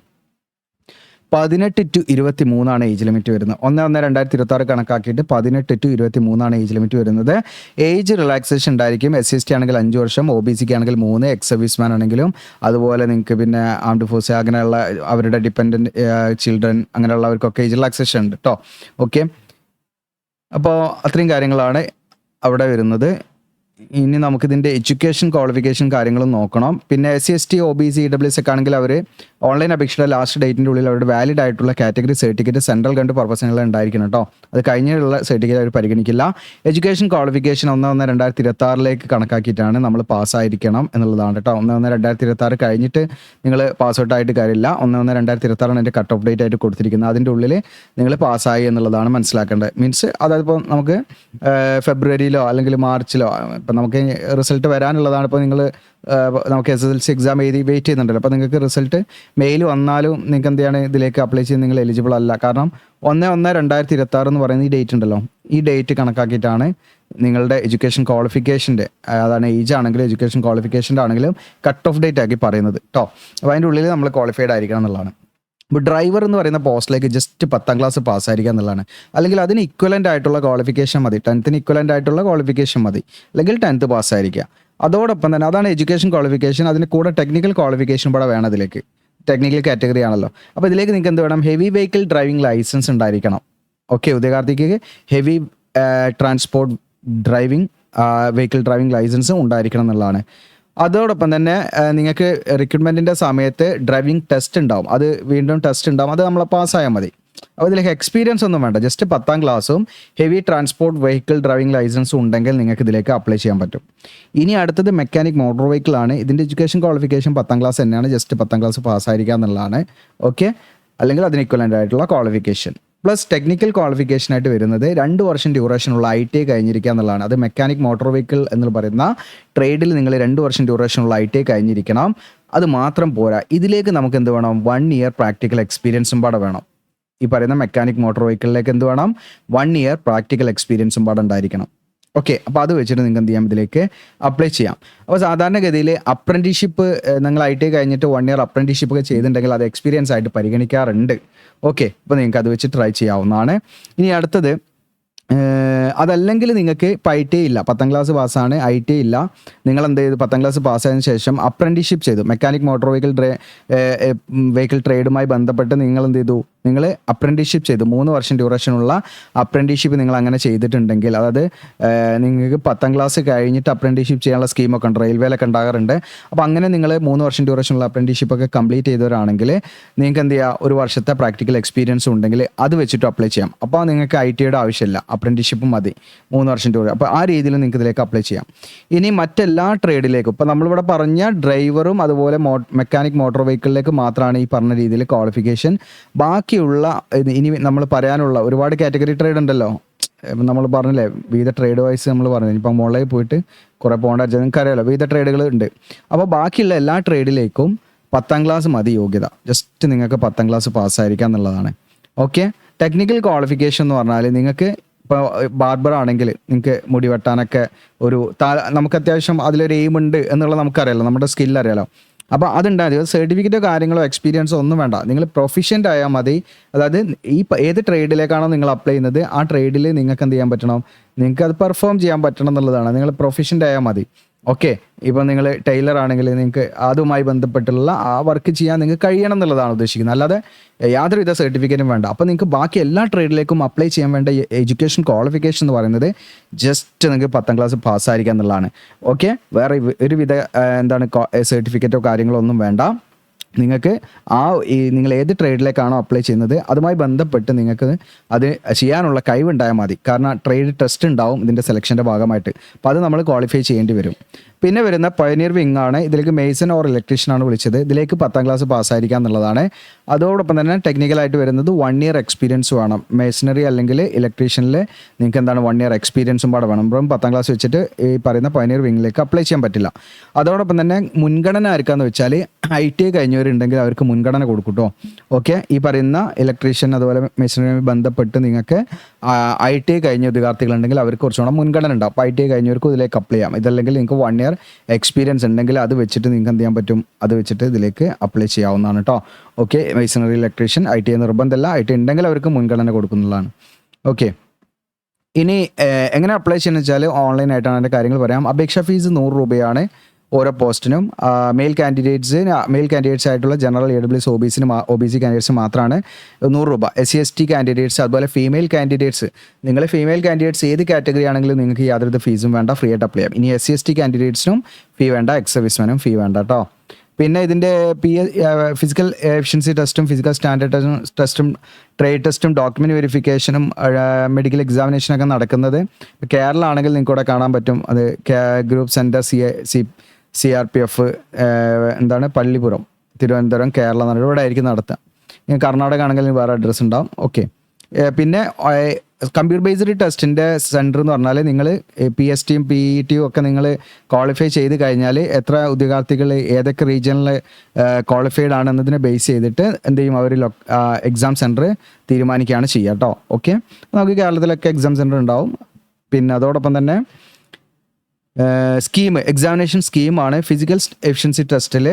18 to 23 ഏജ് ലിമിറ്റ് വരുന്നത്. 1/1/2026 കണക്കാക്കിയിട്ട് 18 to 23 ഏജ് ലിമിറ്റ് വരുന്നത്. ഏജ് റിലാക്സേഷൻ ഉണ്ടായിരിക്കും. SC/ST ആണെങ്കിൽ 5 വർഷം, OBCക്ക് ആണെങ്കിൽ 3, എക്സ് സർവീസ്മാൻ ആണെങ്കിലും അതുപോലെ നിങ്ങൾക്ക് പിന്നെ ആംഡ് ഫോഴ്സ് അങ്ങനെയുള്ള അവരുടെ ഡിപ്പെൻഡൻറ്റ് ചിൽഡ്രൻ അങ്ങനെയുള്ളവർക്കൊക്കെ ഏജ് റിലാക്സേഷൻ ഉണ്ട് കേട്ടോ. ഓക്കെ, അപ്പോൾ അത്രയും കാര്യങ്ങളാണ് അവിടെ വരുന്നത്. ഇനി നമുക്കിതിൻ്റെ എഡ്യൂക്കേഷൻ ക്വാളിഫിക്കേഷൻ കാര്യങ്ങളും നോക്കണം. പിന്നെ SC ST OBC EWS ഒക്കെ ആണെങ്കിൽ അവർ ഓൺലൈൻ അപേക്ഷയുടെ ലാസ്റ്റ് ഡേറ്റിൻ്റെ ഉള്ളിൽ അവരുടെ വാലിഡ് ആയിട്ടുള്ള കാറ്റഗറി സർട്ടിഫിക്കറ്റ് സെൻട്രൽ ഗവൺമെൻറ് പർപ്പസിനുള്ള ഉണ്ടായിരിക്കണം കേട്ടോ. അത് കഴിഞ്ഞുള്ള സർട്ടിഫിക്കറ്റ് അവർ പരിഗണിക്കില്ല. എഡ്യൂക്കേഷൻ ക്വാളിഫിക്കേഷൻ 1/1/2026 കണക്കാക്കിയിട്ടാണ് നമ്മൾ പാസ്സായിരിക്കണം എന്നുള്ളതാണ് കേട്ടോ. 1/1/2026 കഴിഞ്ഞിട്ട് നിങ്ങൾ പാസ് ഔട്ട് ആയിട്ട് കാര്യമില്ല. 1/1/2026 എൻ്റെ കട്ട് ഓഫ് ഡേറ്റ് ആയിട്ട് കൊടുത്തിരിക്കുന്നത്. അതിൻ്റെ ഉള്ളിൽ നിങ്ങൾ പാസ്സായി എന്നുള്ളതാണ് മനസ്സിലാക്കേണ്ടത്. മീൻസ് അതായത് ഇപ്പോൾ നമുക്ക് ഫെബ്രുവരിയിലോ അല്ലെങ്കിൽ മാർച്ചിലോ ഇപ്പം നമുക്ക് റിസൾട്ട് വരാനുള്ളതാണ്. ഇപ്പോൾ നിങ്ങൾ നമുക്ക് SSLC എക്സാം എഴുതി വെയിറ്റ് ചെയ്യുന്നുണ്ടല്ലോ. അപ്പോൾ നിങ്ങൾക്ക് റിസൾട്ട് മെയിൽ വന്നാലും നിങ്ങൾക്ക് എന്ത് ചെയ്യാണ് ഇതിലേക്ക് അപ്ലൈ ചെയ്ത് നിങ്ങൾ എലിജിബിൾ അല്ല. കാരണം 1/1/2026 എന്ന് പറയുന്ന ഈ ഡേറ്റ് ഉണ്ടല്ലോ, ഈ ഡേറ്റ് കണക്കാക്കിയിട്ടാണ് നിങ്ങളുടെ എഡ്യൂക്കേഷൻ ക്വാളിഫിക്കേഷൻ്റെ, അതാണ് ഏജ് ആണെങ്കിലും എഡ്യൂക്കേഷൻ ക്വാളിഫിക്കേഷൻ്റെ ആണെങ്കിലും കട്ട് ഓഫ് ഡേറ്റ് ആക്കി പറയുന്നത് കേട്ടോ. അപ്പോൾ അതിൻ്റെ ഉള്ളിൽ നമ്മൾ ക്വാളിഫൈഡ് ആയിരിക്കണം എന്നുള്ളതാണ്. ഇപ്പോൾ ഡ്രൈവർ എന്ന് പറയുന്ന പോസ്റ്റിലേക്ക് ജസ്റ്റ് 10ാം ക്ലാസ് പാസ്സായിരിക്കുക എന്നുള്ളതാണ്. അല്ലെങ്കിൽ അതിന് ഇക്വലൻ്റ് ആയിട്ടുള്ള ക്വാളിഫിക്കേഷൻ മതി, 10th ഇക്വലൻ്റ് ആയിട്ടുള്ള ക്വാളിഫിക്കേഷൻ മതി, അല്ലെങ്കിൽ 10th പാസ്സായിരിക്കുക. അതോടൊപ്പം തന്നെ അതാണ് എഡ്യൂക്കേഷൻ ക്വാളിഫിക്കേഷൻ. അതിന് കൂടെ ടെക്നിക്കൽ ക്വാളിഫിക്കേഷൻ കൂടെ വേണം. ഇതിലേക്ക് ടെക്നിക്കൽ കാറ്റഗറി ആണല്ലോ. അപ്പോൾ ഇതിലേക്ക് നിങ്ങൾക്ക് എന്ത് വേണം? ഹെവി വെഹിക്കിൾ ഡ്രൈവിംഗ് ലൈസൻസ് ഉണ്ടായിരിക്കണം. ഓക്കെ, ഉദ്യോഗാർത്ഥിക്ക് heavy transport driving vehicle driving licence ഉണ്ടായിരിക്കണം എന്നുള്ളതാണ്. അതോടൊപ്പം തന്നെ നിങ്ങൾക്ക് റിക്രൂട്ട്മെൻറ്റിൻ്റെ സമയത്ത് ഡ്രൈവിംഗ് ടെസ്റ്റ് ഉണ്ടാവും. അത് വീണ്ടും ടെസ്റ്റ് ഉണ്ടാവും. അത് നമ്മൾ പാസ്സായാൽ മതി. അപ്പോൾ ഇതിലേക്ക് എക്സ്പീരിയൻസ് ഒന്നും വേണ്ട. ജസ്റ്റ് 10ാം ക്ലാസ്സും ഹെവി ട്രാൻസ്പോർട്ട് വെഹിക്കിൾ ഡ്രൈവിംഗ് ലൈസൻസും ഉണ്ടെങ്കിൽ നിങ്ങൾക്ക് ഇതിലേക്ക് അപ്ലൈ ചെയ്യാൻ പറ്റും. ഇനി അടുത്തത് മെക്കാനിക് മോട്ടോർ വെഹിക്കിൾ ആണ്. ഇതിൻ്റെ എഡ്യൂക്കേഷൻ ക്വാളിഫിക്കേഷൻ 10ാം ക്ലാസ് തന്നെയാണ്. ജസ്റ്റ് 10ാം ക്ലാസ് പാസ്സായിരിക്കുക എന്നുള്ളതാണ്. ഓക്കെ, അല്ലെങ്കിൽ അതിന് ഇക്വലൻ്റ് ആയിട്ടുള്ള ക്വാളിഫിക്കേഷൻ പ്ലസ് ടെക്നിക്കൽ ക്വാളിഫിക്കേഷൻ ആയിട്ട് വരുന്നത് 2 വർഷം ഡ്യൂറേഷനുള്ള ITI കഴിഞ്ഞിരിക്കുക എന്നുള്ളതാണ്. അത് മെക്കാനിക് മോട്ടോർ വെഹിക്കിൾ എന്ന് പറയുന്ന ട്രേഡിൽ നിങ്ങൾ 2 വർഷം ഡ്യൂറേഷനുള്ള ITI കഴിഞ്ഞിരിക്കണം. അത് മാത്രം പോരാ, ഇതിലേക്ക് നമുക്ക് എന്ത് വേണം? 1 ഇയർ പ്രാക്ടിക്കൽ എക്സ്പീരിയൻസും പാടെ വേണം. ഈ പറയുന്ന മെക്കാനിക് മോട്ടോർ വെഹിക്കിളിലേക്ക് എന്ത് വേണം? 1 ഇയർ പ്രാക്ടിക്കൽ എക്സ്പീരിയൻസും പാടെ ഉണ്ടായിരിക്കണം. ഓക്കെ, അപ്പോൾ അത് വെച്ചിട്ട് നിങ്ങൾക്ക് എന്ത് ചെയ്യാം? ഇതിലേക്ക് അപ്ലൈ ചെയ്യാം. അപ്പോൾ സാധാരണഗതിയിൽ അപ്രൻറ്റീഷിപ്പ് നിങ്ങൾ ITI കഴിഞ്ഞിട്ട് 1 ഇയർ അപ്രൻറ്റീഷിപ്പ് ഒക്കെ ചെയ്തിട്ടുണ്ടെങ്കിൽ അത് എക്സ്പീരിയൻസ് ആയിട്ട് പരിഗണിക്കാറുണ്ട്. ഓക്കെ, അപ്പോൾ നിങ്ങൾക്ക് അത് വെച്ച് ട്രൈ ചെയ്യാവുന്നതാണ്. ഇനി അടുത്തത് അതല്ലെങ്കിൽ നിങ്ങൾക്ക് ഇപ്പോൾ ITI ഇല്ല, 10ാം ക്ലാസ് പാസ്സാണ്, ITI ഇല്ല, നിങ്ങൾ എന്ത് ചെയ്തു? 10ാം ക്ലാസ് പാസ്സായതിനു ശേഷം അപ്രൻറ്റീഷിപ്പ് ചെയ്തു. മെക്കാനിക് മോട്ടോർ വെഹിക്കിൾ ട്രേഡുമായി ബന്ധപ്പെട്ട് നിങ്ങൾ എന്ത് ചെയ്തു? നിങ്ങൾ അപ്രൻറ്റീഷിപ്പ് ചെയ്തു. 3 വർഷം ഡ്യൂറേഷനുള്ള അപ്രൻറ്റീഷിപ്പ് നിങ്ങൾ അങ്ങനെ ചെയ്തിട്ടുണ്ടെങ്കിൽ, അതായത് നിങ്ങൾക്ക് 10ാം ക്ലാസ് കഴിഞ്ഞിട്ട് അപ്രൻറ്റീഷിപ്പ് ചെയ്യാനുള്ള സ്കീമൊക്കെ ഉണ്ട്, റെയിൽവേയിലൊക്കെ ഉണ്ടാകാറുണ്ട്. അപ്പോൾ അങ്ങനെ നിങ്ങൾ 3 വർഷം ഡ്യൂറേഷനുള്ള അപ്രൻറ്റീഷിപ്പ് ഒക്കെ കംപ്ലീറ്റ് ചെയ്തവരാണെങ്കിൽ നിങ്ങൾക്ക് എന്ത് ചെയ്യുക? 1 വർഷത്തെ പ്രാക്ടിക്കൽ എക്സ്പീരിയൻസ് ഉണ്ടെങ്കിൽ അത് വെച്ചിട്ട് അപ്ലൈ ചെയ്യാം. അപ്പോൾ നിങ്ങൾക്ക് ITIയുടെ ആവശ്യമില്ല, അപ്രൻറ്റീഷിപ്പ് മതി, 3 വർഷം ഡ്യൂറേഷൻ. അപ്പോൾ ആ രീതിയിൽ നിങ്ങൾക്ക് ഇതിലേക്ക് അപ്ലൈ ചെയ്യാം. ഇനി മറ്റെല്ലാ ട്രേഡിലേക്കും, ഇപ്പോൾ നമ്മളിവിടെ പറഞ്ഞ ഡ്രൈവറും അതുപോലെ മെക്കാനിക് മോട്ടോർ വെഹിക്കിളിലേക്ക് മാത്രമാണ് ഈ പറഞ്ഞ രീതിയിൽ ക്വാളിഫിക്കേഷൻ. ബാക്കിയുള്ള ഇനി നമ്മൾ പറയാനുള്ള ഒരുപാട് കാറ്റഗറി ട്രേഡ് ഉണ്ടല്ലോ. നമ്മൾ പറഞ്ഞില്ലേ, വിവിധ ട്രേഡ് വൈസ് നമ്മൾ പറഞ്ഞു. ഇപ്പം മുകളിൽ പോയിട്ട് കുറേ പോകേണ്ട നിങ്ങൾക്ക് അറിയാമല്ലോ, വിവിധ ട്രേഡുകൾ ഉണ്ട്. അപ്പോൾ ബാക്കിയുള്ള എല്ലാ ട്രേഡിലേക്കും 10ാം ക്ലാസ് മതി യോഗ്യത. ജസ്റ്റ് നിങ്ങൾക്ക് 10ാം ക്ലാസ് പാസ്സായിരിക്കുക എന്നുള്ളതാണ്. ഓക്കെ, ടെക്നിക്കൽ ക്വാളിഫിക്കേഷൻ എന്ന് പറഞ്ഞാൽ നിങ്ങൾക്ക് ഇപ്പോൾ ബാർബർ ആണെങ്കിൽ നിങ്ങൾക്ക് മുടി വെട്ടാനൊക്കെ നമുക്ക് അത്യാവശ്യം അതിലൊരു എയിം ഉണ്ട് എന്നുള്ളത് നമുക്കറിയാലോ, നമ്മുടെ സ്കില്ല് അറിയാലോ. അപ്പോൾ അതുണ്ടായത് സർട്ടിഫിക്കറ്റോ കാര്യങ്ങളോ എക്സ്പീരിയൻസോ ഒന്നും വേണ്ട, നിങ്ങൾ പ്രൊഫിഷ്യൻ്റ് ആയാൽ മതി. അതായത് ഏത് ട്രേഡിലേക്കാണോ നിങ്ങൾ അപ്ലൈ ചെയ്യുന്നത് ആ ട്രേഡിൽ നിങ്ങൾക്ക് എന്ത് ചെയ്യാൻ പറ്റണം? നിങ്ങൾക്ക് അത് പെർഫോം ചെയ്യാൻ പറ്റണം എന്നുള്ളതാണ്. നിങ്ങൾ പ്രൊഫിഷ്യൻ്റ് ആയാൽ മതി. ഓക്കെ, ഇപ്പോൾ നിങ്ങൾ ടൈലർ ആണെങ്കിൽ നിങ്ങൾക്ക് അതുമായി ബന്ധപ്പെട്ടുള്ള ആ വർക്ക് ചെയ്യാൻ നിങ്ങൾക്ക് കഴിയണം എന്നുള്ളതാണ് ഉദ്ദേശിക്കുന്നത്, അല്ലാതെ യാതൊരുവിധ സർട്ടിഫിക്കറ്റും വേണ്ട. അപ്പോൾ നിങ്ങൾക്ക് ബാക്കി എല്ലാ ട്രേഡിലേക്കും അപ്ലൈ ചെയ്യാൻ വേണ്ട എഡ്യൂക്കേഷൻ ക്വാളിഫിക്കേഷൻ എന്ന് പറയുന്നത് ജസ്റ്റ് നിങ്ങൾക്ക് 10ാം ക്ലാസ് പാസ്സായിരിക്കുക എന്നുള്ളതാണ്. ഓക്കെ, വേറെ ഒരുവിധ സർട്ടിഫിക്കറ്റോ കാര്യങ്ങളോ ഒന്നും വേണ്ട. നിങ്ങൾക്ക് നിങ്ങൾ ഏത് ട്രേഡിലേക്കാണോ അപ്ലൈ ചെയ്യുന്നത് അതുമായി ബന്ധപ്പെട്ട് നിങ്ങൾക്ക് അത് ചെയ്യാനുള്ള കഴിവുണ്ടായാൽ മതി. കാരണം ട്രേഡ് ടെസ്റ്റ് ഉണ്ടാവും ഇതിൻ്റെ സെലക്ഷൻ്റെ ഭാഗമായിട്ട്. അപ്പോൾ അത് നമ്മൾ ക്വാളിഫൈ ചെയ്യേണ്ടി വരും. പിന്നെ വരുന്ന പയനിയർ വിങ് ആണ്. ഇതിലേക്ക് മേസൺ ഓർ ഇലക്ട്രീഷ്യൻ ആണ് വിളിച്ചത്. ഇതിലേക്ക് 10ാം ക്ലാസ് പാസ്സായിരിക്കുക എന്നുള്ളതാണ്. അതോടൊപ്പം തന്നെ ടെക്നിക്കലായിട്ട് വരുന്നത് 1 ഇയർ എക്സ്പീരിയൻസ് വേണം. മേസണറി അല്ലെങ്കിൽ ഇലക്ട്രീഷ്യനിൽ നിങ്ങൾക്ക് 1 ഇയർ എക്സ്പീരിയൻസും പാടെ വേണം. ഇപ്പം 10ാം ക്ലാസ് വെച്ചിട്ട് ഈ പറയുന്ന പയനിയർ വിങ്ങിലേക്ക് അപ്ലൈ ചെയ്യാൻ പറ്റില്ല. അതോടൊപ്പം തന്നെ മുൻഗണന ആർക്കാന്ന് വെച്ചാൽ ITI കഴിഞ്ഞവരുണ്ടെങ്കിൽ അവർക്ക് മുൻഗണന കൊടുക്കും കേട്ടോ. ഓക്കെ, ഈ പറയുന്ന ഇലക്ട്രീഷ്യൻ അതുപോലെ മെഷീനറി ബന്ധപ്പെട്ട് നിങ്ങൾക്ക് ITI കഴിഞ്ഞ ഉദ്യോഗാർത്ഥികളുണ്ടെങ്കിൽ അവർക്ക് കുറച്ചുകൂടെ മുൻഗണന ഉണ്ടാവും. അപ്പോൾ ITI കഴിഞ്ഞവർക്ക് ഇതിലേക്ക് അപ്ലൈ ചെയ്യാം. ഇതല്ലെങ്കിൽ നിങ്ങൾക്ക് 1 ഇയർ എക്സ്പീരിയൻസ് ഉണ്ടെങ്കിൽ അത് വെച്ചിട്ട് നിങ്ങൾക്ക് എന്ത് ചെയ്യാൻ പറ്റും? അത് വെച്ചിട്ട് ഇതിലേക്ക് അപ്ലൈ ചെയ്യാവുന്നതാണ് കേട്ടോ. Okay, machinery electrician ITI നിർബന്ധമല്ല, ITI ഉണ്ടെങ്കിൽ അവർക്ക് മുൻഗണന കൊടുക്കുന്നതാണ്. ഓക്കെ, ഇനി എങ്ങനെ അപ്ലൈ ചെയ്യുന്നത് വെച്ചാൽ ഓൺലൈനായിട്ടാണ് അതിൻ്റെ കാര്യങ്ങൾ പറയാം. അപേക്ഷാ ഫീസ് 100 രൂപയാണ്. ഓരോ പോസ്റ്റിനും. മെയിൽ കാൻഡിഡേറ്റ്സ് ആയിട്ടുള്ള ജനറൽ AWS OBC കാൻഡിഡേറ്റ്സ് മാത്രമാണ് 100 രൂപ. SC ST കാൻഡിഡേറ്റ്സ് അതുപോലെ ഫീമെയിൽ കാൻഡിഡേറ്റ്സ്, നിങ്ങൾ ഫീമെയിൽ കാൻഡിഡേറ്റ്സ് ഏത് കാറ്റഗറി ആണെങ്കിലും നിങ്ങൾക്ക് യാതൊരു ഫീസും വേണ്ട, ഫ്രീ ആയിട്ട് അപ്ലൈ ചെയ്യാം. ഇനി SC ST കാൻഡിഡേറ്റ്സിനും ഫീ വേണ്ട, എക്സ് സർവീസ്മാനും ഫീ വേണ്ട കേട്ടോ. പിന്നെ ഇതിൻ്റെ ഫിസിക്കൽ എഫിഷ്യൻസി ടെസ്റ്റും ഫിസിക്കൽ സ്റ്റാൻഡേർഡ് ടെസ്റ്റും ട്രേഡ് ടെസ്റ്റും ഡോക്യുമെൻറ്റ് വെരിഫിക്കേഷനും മെഡിക്കൽ എക്സാമിനേഷനൊക്കെ നടക്കുന്നത് കേരള ആണെങ്കിൽ നിങ്ങൾക്ക് ഇവിടെ കാണാൻ പറ്റും. അത് group centre CRPF Pallippuram, Thiruvananthapuram, Kerala എന്ന് പറഞ്ഞാൽ ഇവിടെ ആയിരിക്കും നടത്തുക. കർണാടക ആണെങ്കിൽ വേറെ അഡ്രസ്സ് ഉണ്ടാവും. ഓക്കെ. പിന്നെ കമ്പ്യൂട്ടർ ബേസ്ഡ് ടെസ്റ്റിൻ്റെ സെൻറ്റർ എന്ന് പറഞ്ഞാൽ നിങ്ങൾ PST യും PET യും ഒക്കെ നിങ്ങൾ ക്വാളിഫൈ ചെയ്ത് കഴിഞ്ഞാൽ എത്ര ഉദ്യോഗാർത്ഥികൾ ഏതൊക്കെ റീജിയനിൽ ക്വാളിഫൈഡ് ആണ് എന്നതിനെ ബേസ് ചെയ്തിട്ട് എന്ത് ചെയ്യും, അവർ എക്സാം സെൻറ്റർ തീരുമാനിക്കുകയാണ് ചെയ്യുക കേട്ടോ. ഓക്കെ. നമുക്ക് കേരളത്തിലൊക്കെ എക്സാം സെൻറ്റർ ഉണ്ടാവും. പിന്നെ അതോടൊപ്പം തന്നെ എക്സാമിനേഷൻ സ്കീമാണ് ഫിസിക്കൽ എഫിഷ്യൻസി ടെസ്റ്റിൽ.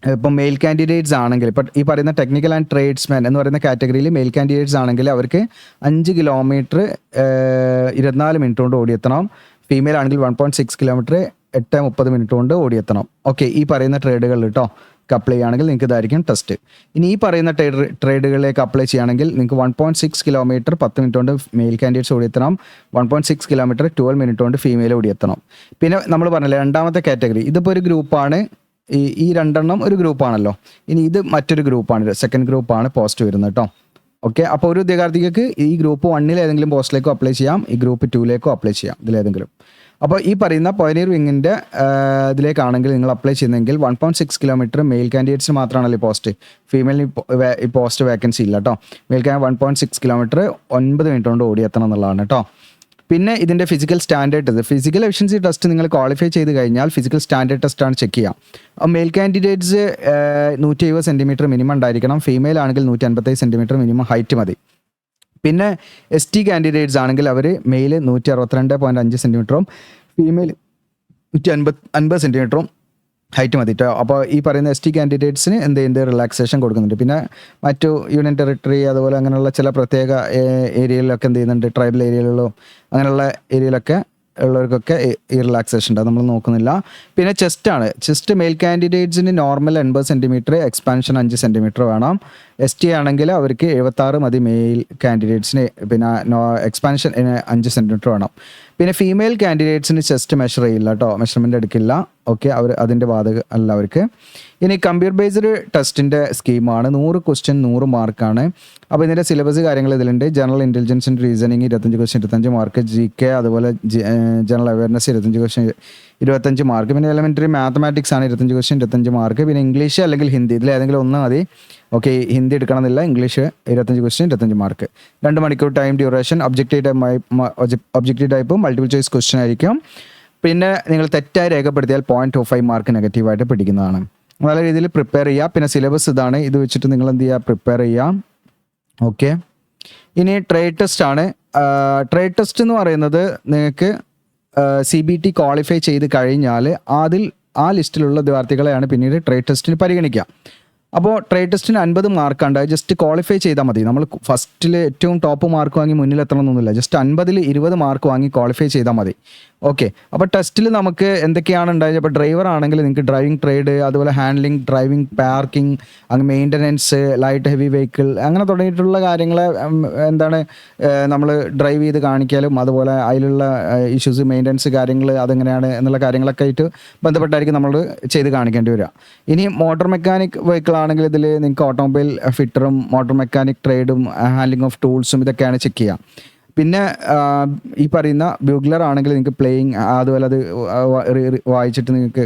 ഇപ്പം മെയിൽ കാൻഡിഡേറ്റ്സ് ആണെങ്കിൽ, ഇപ്പം ഈ പറയുന്ന ടെക്നിക്കൽ ആൻഡ് ട്രേഡ്സ്മാൻ എന്ന് പറയുന്ന കാറ്റഗറിയിൽ മെയിൽ കാൻഡിഡേറ്റ്സ് ആണെങ്കിൽ അവർക്ക് 5 കിലോമീറ്റർ 24 മിനിറ്റ് കൊണ്ട് ഓടിയെത്തണം. ഫീമെയിൽ ആണെങ്കിൽ 1.6 കിലോമീറ്റർ 8:30 മിനിറ്റ് കൊണ്ട് ഓടിയെത്തണം. ഓക്കെ. ഈ പറയുന്ന ട്രേഡുകളിൽ കേട്ടോ അപ്ലൈ ചെയ്യുകയാണെങ്കിൽ നിങ്ങൾക്ക് ഇതായിരിക്കും ടെസ്റ്റ്. ഇനി ഈ പറയുന്ന ട്രേഡുകളിലേക്ക് അപ്ലൈ ചെയ്യുകയാണെങ്കിൽ നിങ്ങൾക്ക് 1.6 കിലോമീറ്റർ 10 മിനിറ്റ് കൊണ്ട് മെയിൽ കാൻഡിഡേറ്റ്സ് ഓടിയെത്തണം, 1.6 കിലോമീറ്റർ 12 മിനിറ്റ് കൊണ്ട് ഫീമെയിൽ ഓടിയെത്തണം. പിന്നെ നമ്മൾ പറഞ്ഞില്ലേ രണ്ടാമത്തെ കാറ്റഗറി, ഇതിപ്പോൾ ഒരു ഗ്രൂപ്പാണ്. ഈ രണ്ടെണ്ണം ഒരു ഗ്രൂപ്പാണല്ലോ. ഇനി ഇത് മറ്റൊരു ഗ്രൂപ്പാണ്, സെക്കൻഡ് ഗ്രൂപ്പാണ് പോസ്റ്റ് വരുന്നത് കേട്ടോ. ഓക്കെ. അപ്പോൾ ഒരു ഉദ്യോഗാർത്ഥിക്ക് ഈ ഗ്രൂപ്പ് 1 ഏതെങ്കിലും പോസ്റ്റിലേക്കോ അപ്ലൈ ചെയ്യാം, ഈ ഗ്രൂപ്പ് 2 അപ്ലൈ ചെയ്യാം, ഇതിലേതെങ്കിലും. അപ്പോൾ ഈ പറയുന്ന പയനീർ വിങ്ങിൻ്റെ ഇതിലേക്കാണെങ്കിൽ നിങ്ങൾ അപ്ലൈ ചെയ്യുന്നതെങ്കിൽ 1.6 കിലോമീറ്റർ മെയിൽ കാൻഡിഡേറ്റ്സിന് മാത്രമാണല്ലോ പോസ്റ്റ്, ഫീമെയിലിന് ഈ പോസ്റ്റ് വേക്കൻസി ഇല്ല കേട്ടോ. മെയിൽ കാൻഡിഡേറ്റ് 1.6 കിലോമീറ്റർ 9 മിനിറ്റ് കൊണ്ട് ഓടിയെത്തണം എന്നുള്ളതാണ് കേട്ടോ. പിന്നെ ഇതിൻ്റെ ഫിസിക്കൽ ഫിസിക്കൽ എഫിഷ്യൻസി ടെസ്റ്റ് നിങ്ങൾ ക്വാളിഫൈ ചെയ്ത് കഴിഞ്ഞാൽ ഫിസിക്കൽ സ്റ്റാൻഡേർഡ് ടെസ്റ്റാണ് ചെക്ക് ചെയ്യുക. മെയിൽ കാൻഡിഡേറ്റ്സ് 170 സെൻറ്റിമീറ്റർ മിനിമം ഉണ്ടായിരിക്കണം, ഫീമെയിൽ ആണെങ്കിൽ 155 സെൻറ്റിമീറ്റർ മിനിമം ഹൈറ്റ് മതി. പിന്നെ ST കാൻഡിഡേറ്റ്സ് ആണെങ്കിൽ അവർ മെയിൽ 162.5 സെൻറ്റിമീറ്ററും ഫീമെയിൽ 150 സെൻറ്റിമീറ്ററും ഹൈറ്റ് മതി കേട്ടോ. അപ്പോൾ ഈ പറയുന്ന ST കാൻഡിഡേറ്റ്സിന് എന്ത് റിലാക്സേഷൻ കൊടുക്കുന്നുണ്ട്. പിന്നെ മറ്റു യൂണിയൻ ടെറിട്ടറി അതുപോലെ അങ്ങനെയുള്ള ചില പ്രത്യേക ഏരിയയിലൊക്കെ എന്ത് ചെയ്യുന്നുണ്ട്, ട്രൈബൽ ഏരിയകളിലോ അങ്ങനെയുള്ള ഏരിയയിലൊക്കെ ഉള്ളവർക്കൊക്കെ ഈ റിലാക്സേഷൻ ഉണ്ട്, നമ്മൾ നോക്കുന്നില്ല. പിന്നെ ചെസ്റ്റ് മെയിൽ കാൻഡിഡേറ്റ്സിന് നോർമൽ 80 സെൻറ്റിമീറ്റർ, എക്സ്പാൻഷൻ 5 സെൻറ്റിമീറ്റർ വേണം. ST ആണെങ്കിൽ അവർക്ക് 76 മതി മെയിൽ കാൻഡിഡേറ്റ്സിന്, പിന്നെ എക്സ്പാൻഷൻ 5 സെൻറ്റിമീറ്റർ വേണം. പിന്നെ ഫീമെയിൽ കാൻഡിഡേറ്റ്സിന് ചെസ്റ്റ് മെഷർ ചെയ്യില്ല കേട്ടോ, മെഷർമെൻ്റ് എടുക്കില്ല. ഓക്കെ. അതിൻ്റെ ബാധകം അല്ല അവർക്ക്. ഇനി കമ്പ്യൂട്ടർ ബേസ്ഡ് ടെസ്റ്റിൻ്റെ സ്കീമാണ്. 100 ക്വസ്റ്റ്യൻ 100 മാർക്കാണ്. അപ്പോൾ ഇതിൻ്റെ സിലബസ് കാര്യങ്ങൾ ഇതിലുണ്ട്. General intelligence and reasoning 25 question 25 mark, GK അതുപോലെ ജനറൽ അവയർനെസ് 25 ക്വസ്റ്റ്യൻ 25 മാർക്ക്. പിന്നെ എലിമെൻ്ററി മാത്തമാറ്റിക്സ് ആണ് 25 ക്വസ്റ്റ്യൻ 25 മാർക്ക്. പിന്നെ ഇംഗ്ലീഷ് അല്ലെങ്കിൽ ഹിന്ദി, ഇതിൽ ഏതെങ്കിലും ഒന്ന് മതി. ഓക്കെ. ഹിന്ദി എടുക്കണമെന്നില്ല, ഇംഗ്ലീഷ് 25 ക്വസ്റ്റ്യൻ 25 മാർക്ക്. 2 മണിക്കൂർ time duration. Objective type multiple choice question ആയിരിക്കും. പിന്നെ നിങ്ങൾ തെറ്റായി രേഖപ്പെടുത്തിയാൽ 0.25 മാർക്ക് നെഗറ്റീവായിട്ട് പിടിക്കുന്നതാണ്. നല്ല രീതിയിൽ പ്രിപ്പയർ ചെയ്യുക. പിന്നെ സിലബസ് ഇതാണ്, ഇത് വെച്ചിട്ട് നിങ്ങൾ എന്ത് ചെയ്യുക, പ്രിപ്പയർ ചെയ്യാം. ഓക്കെ. ഇനി ട്രേഡ് ടെസ്റ്റ് ആണ്. ട്രേഡ് ടെസ്റ്റ് എന്ന് പറയുന്നത് നിങ്ങൾക്ക് CBT ക്വാളിഫൈ ചെയ്ത് കഴിഞ്ഞാൽ ആ ലിസ്റ്റിലുള്ള ഉദ്യോഗാർത്ഥികളെയാണ് പിന്നീട് ട്രേഡ് ടെസ്റ്റിന് പരിഗണിക്കുക. അപ്പോൾ ട്രേഡ് ടെസ്റ്റിന് 50 മാർക്കുണ്ട്. ജസ്റ്റ് ക്വാളിഫൈ ചെയ്താൽ മതി. നമ്മൾ ഫസ്റ്റിൽ ഏറ്റവും ടോപ്പ് മാർക്ക് വാങ്ങി മുന്നിലെത്തണമെന്നൊന്നുമില്ല. ജസ്റ്റ് 50-ൽ 20 മാർക്ക് വാങ്ങി ക്വാളിഫൈ ചെയ്താൽ മതി. ഓക്കെ. അപ്പോൾ ടെസ്റ്റിൽ നമുക്ക് എന്തൊക്കെയാണ് ഉണ്ടായത്? അപ്പോൾ ഡ്രൈവർ ആണെങ്കിൽ നിങ്ങൾക്ക് ഡ്രൈവിംഗ് ട്രേഡ്, അതുപോലെ ഹാൻഡ്ലിംഗ്, ഡ്രൈവിംഗ്, പാർക്കിംഗ്, അങ്ങ് മെയിൻ്റനൻസ്, ലൈറ്റ് ഹെവി വെഹിക്കിൾ, അങ്ങനെ തുടങ്ങിയിട്ടുള്ള കാര്യങ്ങൾ നമ്മൾ ഡ്രൈവ് ചെയ്ത് കാണിക്കാലും അതുപോലെ അതിലുള്ള ഇഷ്യൂസ്, മെയിൻ്റനൻസ് കാര്യങ്ങൾ അതെങ്ങനെയാണ് എന്നുള്ള കാര്യങ്ങളൊക്കെ ആയിട്ട് ബന്ധപ്പെട്ടായിരിക്കും നമ്മൾ ചെയ്ത് കാണിക്കേണ്ടി വരിക. ഇനി മോട്ടോർ മെക്കാനിക് വെഹിക്കിൾ ആണെങ്കിൽ ഇതിൽ നിങ്ങൾക്ക് ഓട്ടോമൊബൈൽ ഫിറ്ററും മോട്ടോർ മെക്കാനിക് ട്രേഡും ഹാൻഡ്ലിംഗ് ഓഫ് ടൂൾസും ഇതൊക്കെയാണ് ചെക്ക് ചെയ്യുക. പിന്നെ ഈ പറയുന്ന ബ്യൂഗ്ലർ ആണെങ്കിൽ നിങ്ങൾക്ക് പ്ലേയിങ് അതുപോലെ അത് വായിച്ചിട്ട് നിങ്ങൾക്ക്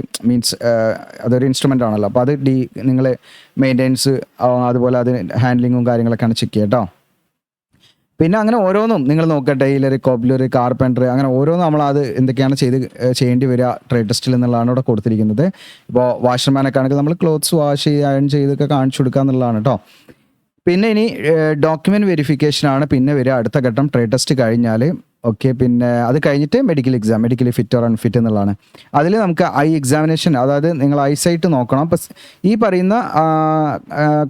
അതൊരു ഇൻസ്ട്രുമെൻ്റ് ആണല്ലോ, അപ്പോൾ അത് നിങ്ങൾ മെയിൻ്റെനൻസ് അതുപോലെ അത് ഹാൻഡ്ലിങ്ങും കാര്യങ്ങളൊക്കെയാണ് ചെക്ക് ചെയ്യുക കേട്ടോ. പിന്നെ അങ്ങനെ ഓരോന്നും നിങ്ങൾ നോക്കുക, ടൈലർ, കോബ്ലർ, കാർപ്പൻറ്റർ, അങ്ങനെ ഓരോന്നും നമ്മളത് എന്തൊക്കെയാണ് ചെയ്യേണ്ടി വരിക ട്രേഡ് ടെസ്റ്റിൽ എന്നുള്ളതാണ് ഇവിടെ കൊടുത്തിരിക്കുന്നത്. ഇപ്പോൾ വാഷർമാനൊക്കെ ആണെങ്കിൽ നമ്മൾ ക്ലോത്ത്സ് വാഷ് ചെയ്ത് അയൺ ചെയ്തൊക്കെ കാണിച്ചു കൊടുക്കുക എന്നുള്ളതാണ് കേട്ടോ. പിന്നെ ഇനി ഡോക്യുമെൻറ്റ് വെരിഫിക്കേഷനാണ് പിന്നെ വരിക അടുത്ത ഘട്ടം. ട്രേഡ് ടെസ്റ്റ് കഴിഞ്ഞാൽ ഓക്കെ, പിന്നെ അത് കഴിഞ്ഞിട്ട് medical exam, medically fit or unfit എന്നുള്ളതാണ്. അതിൽ നമുക്ക് ഐ എക്സാമിനേഷൻ, അതായത് നിങ്ങൾ ഐസൈറ്റ് നോക്കണം. അപ്പം ഈ പറയുന്ന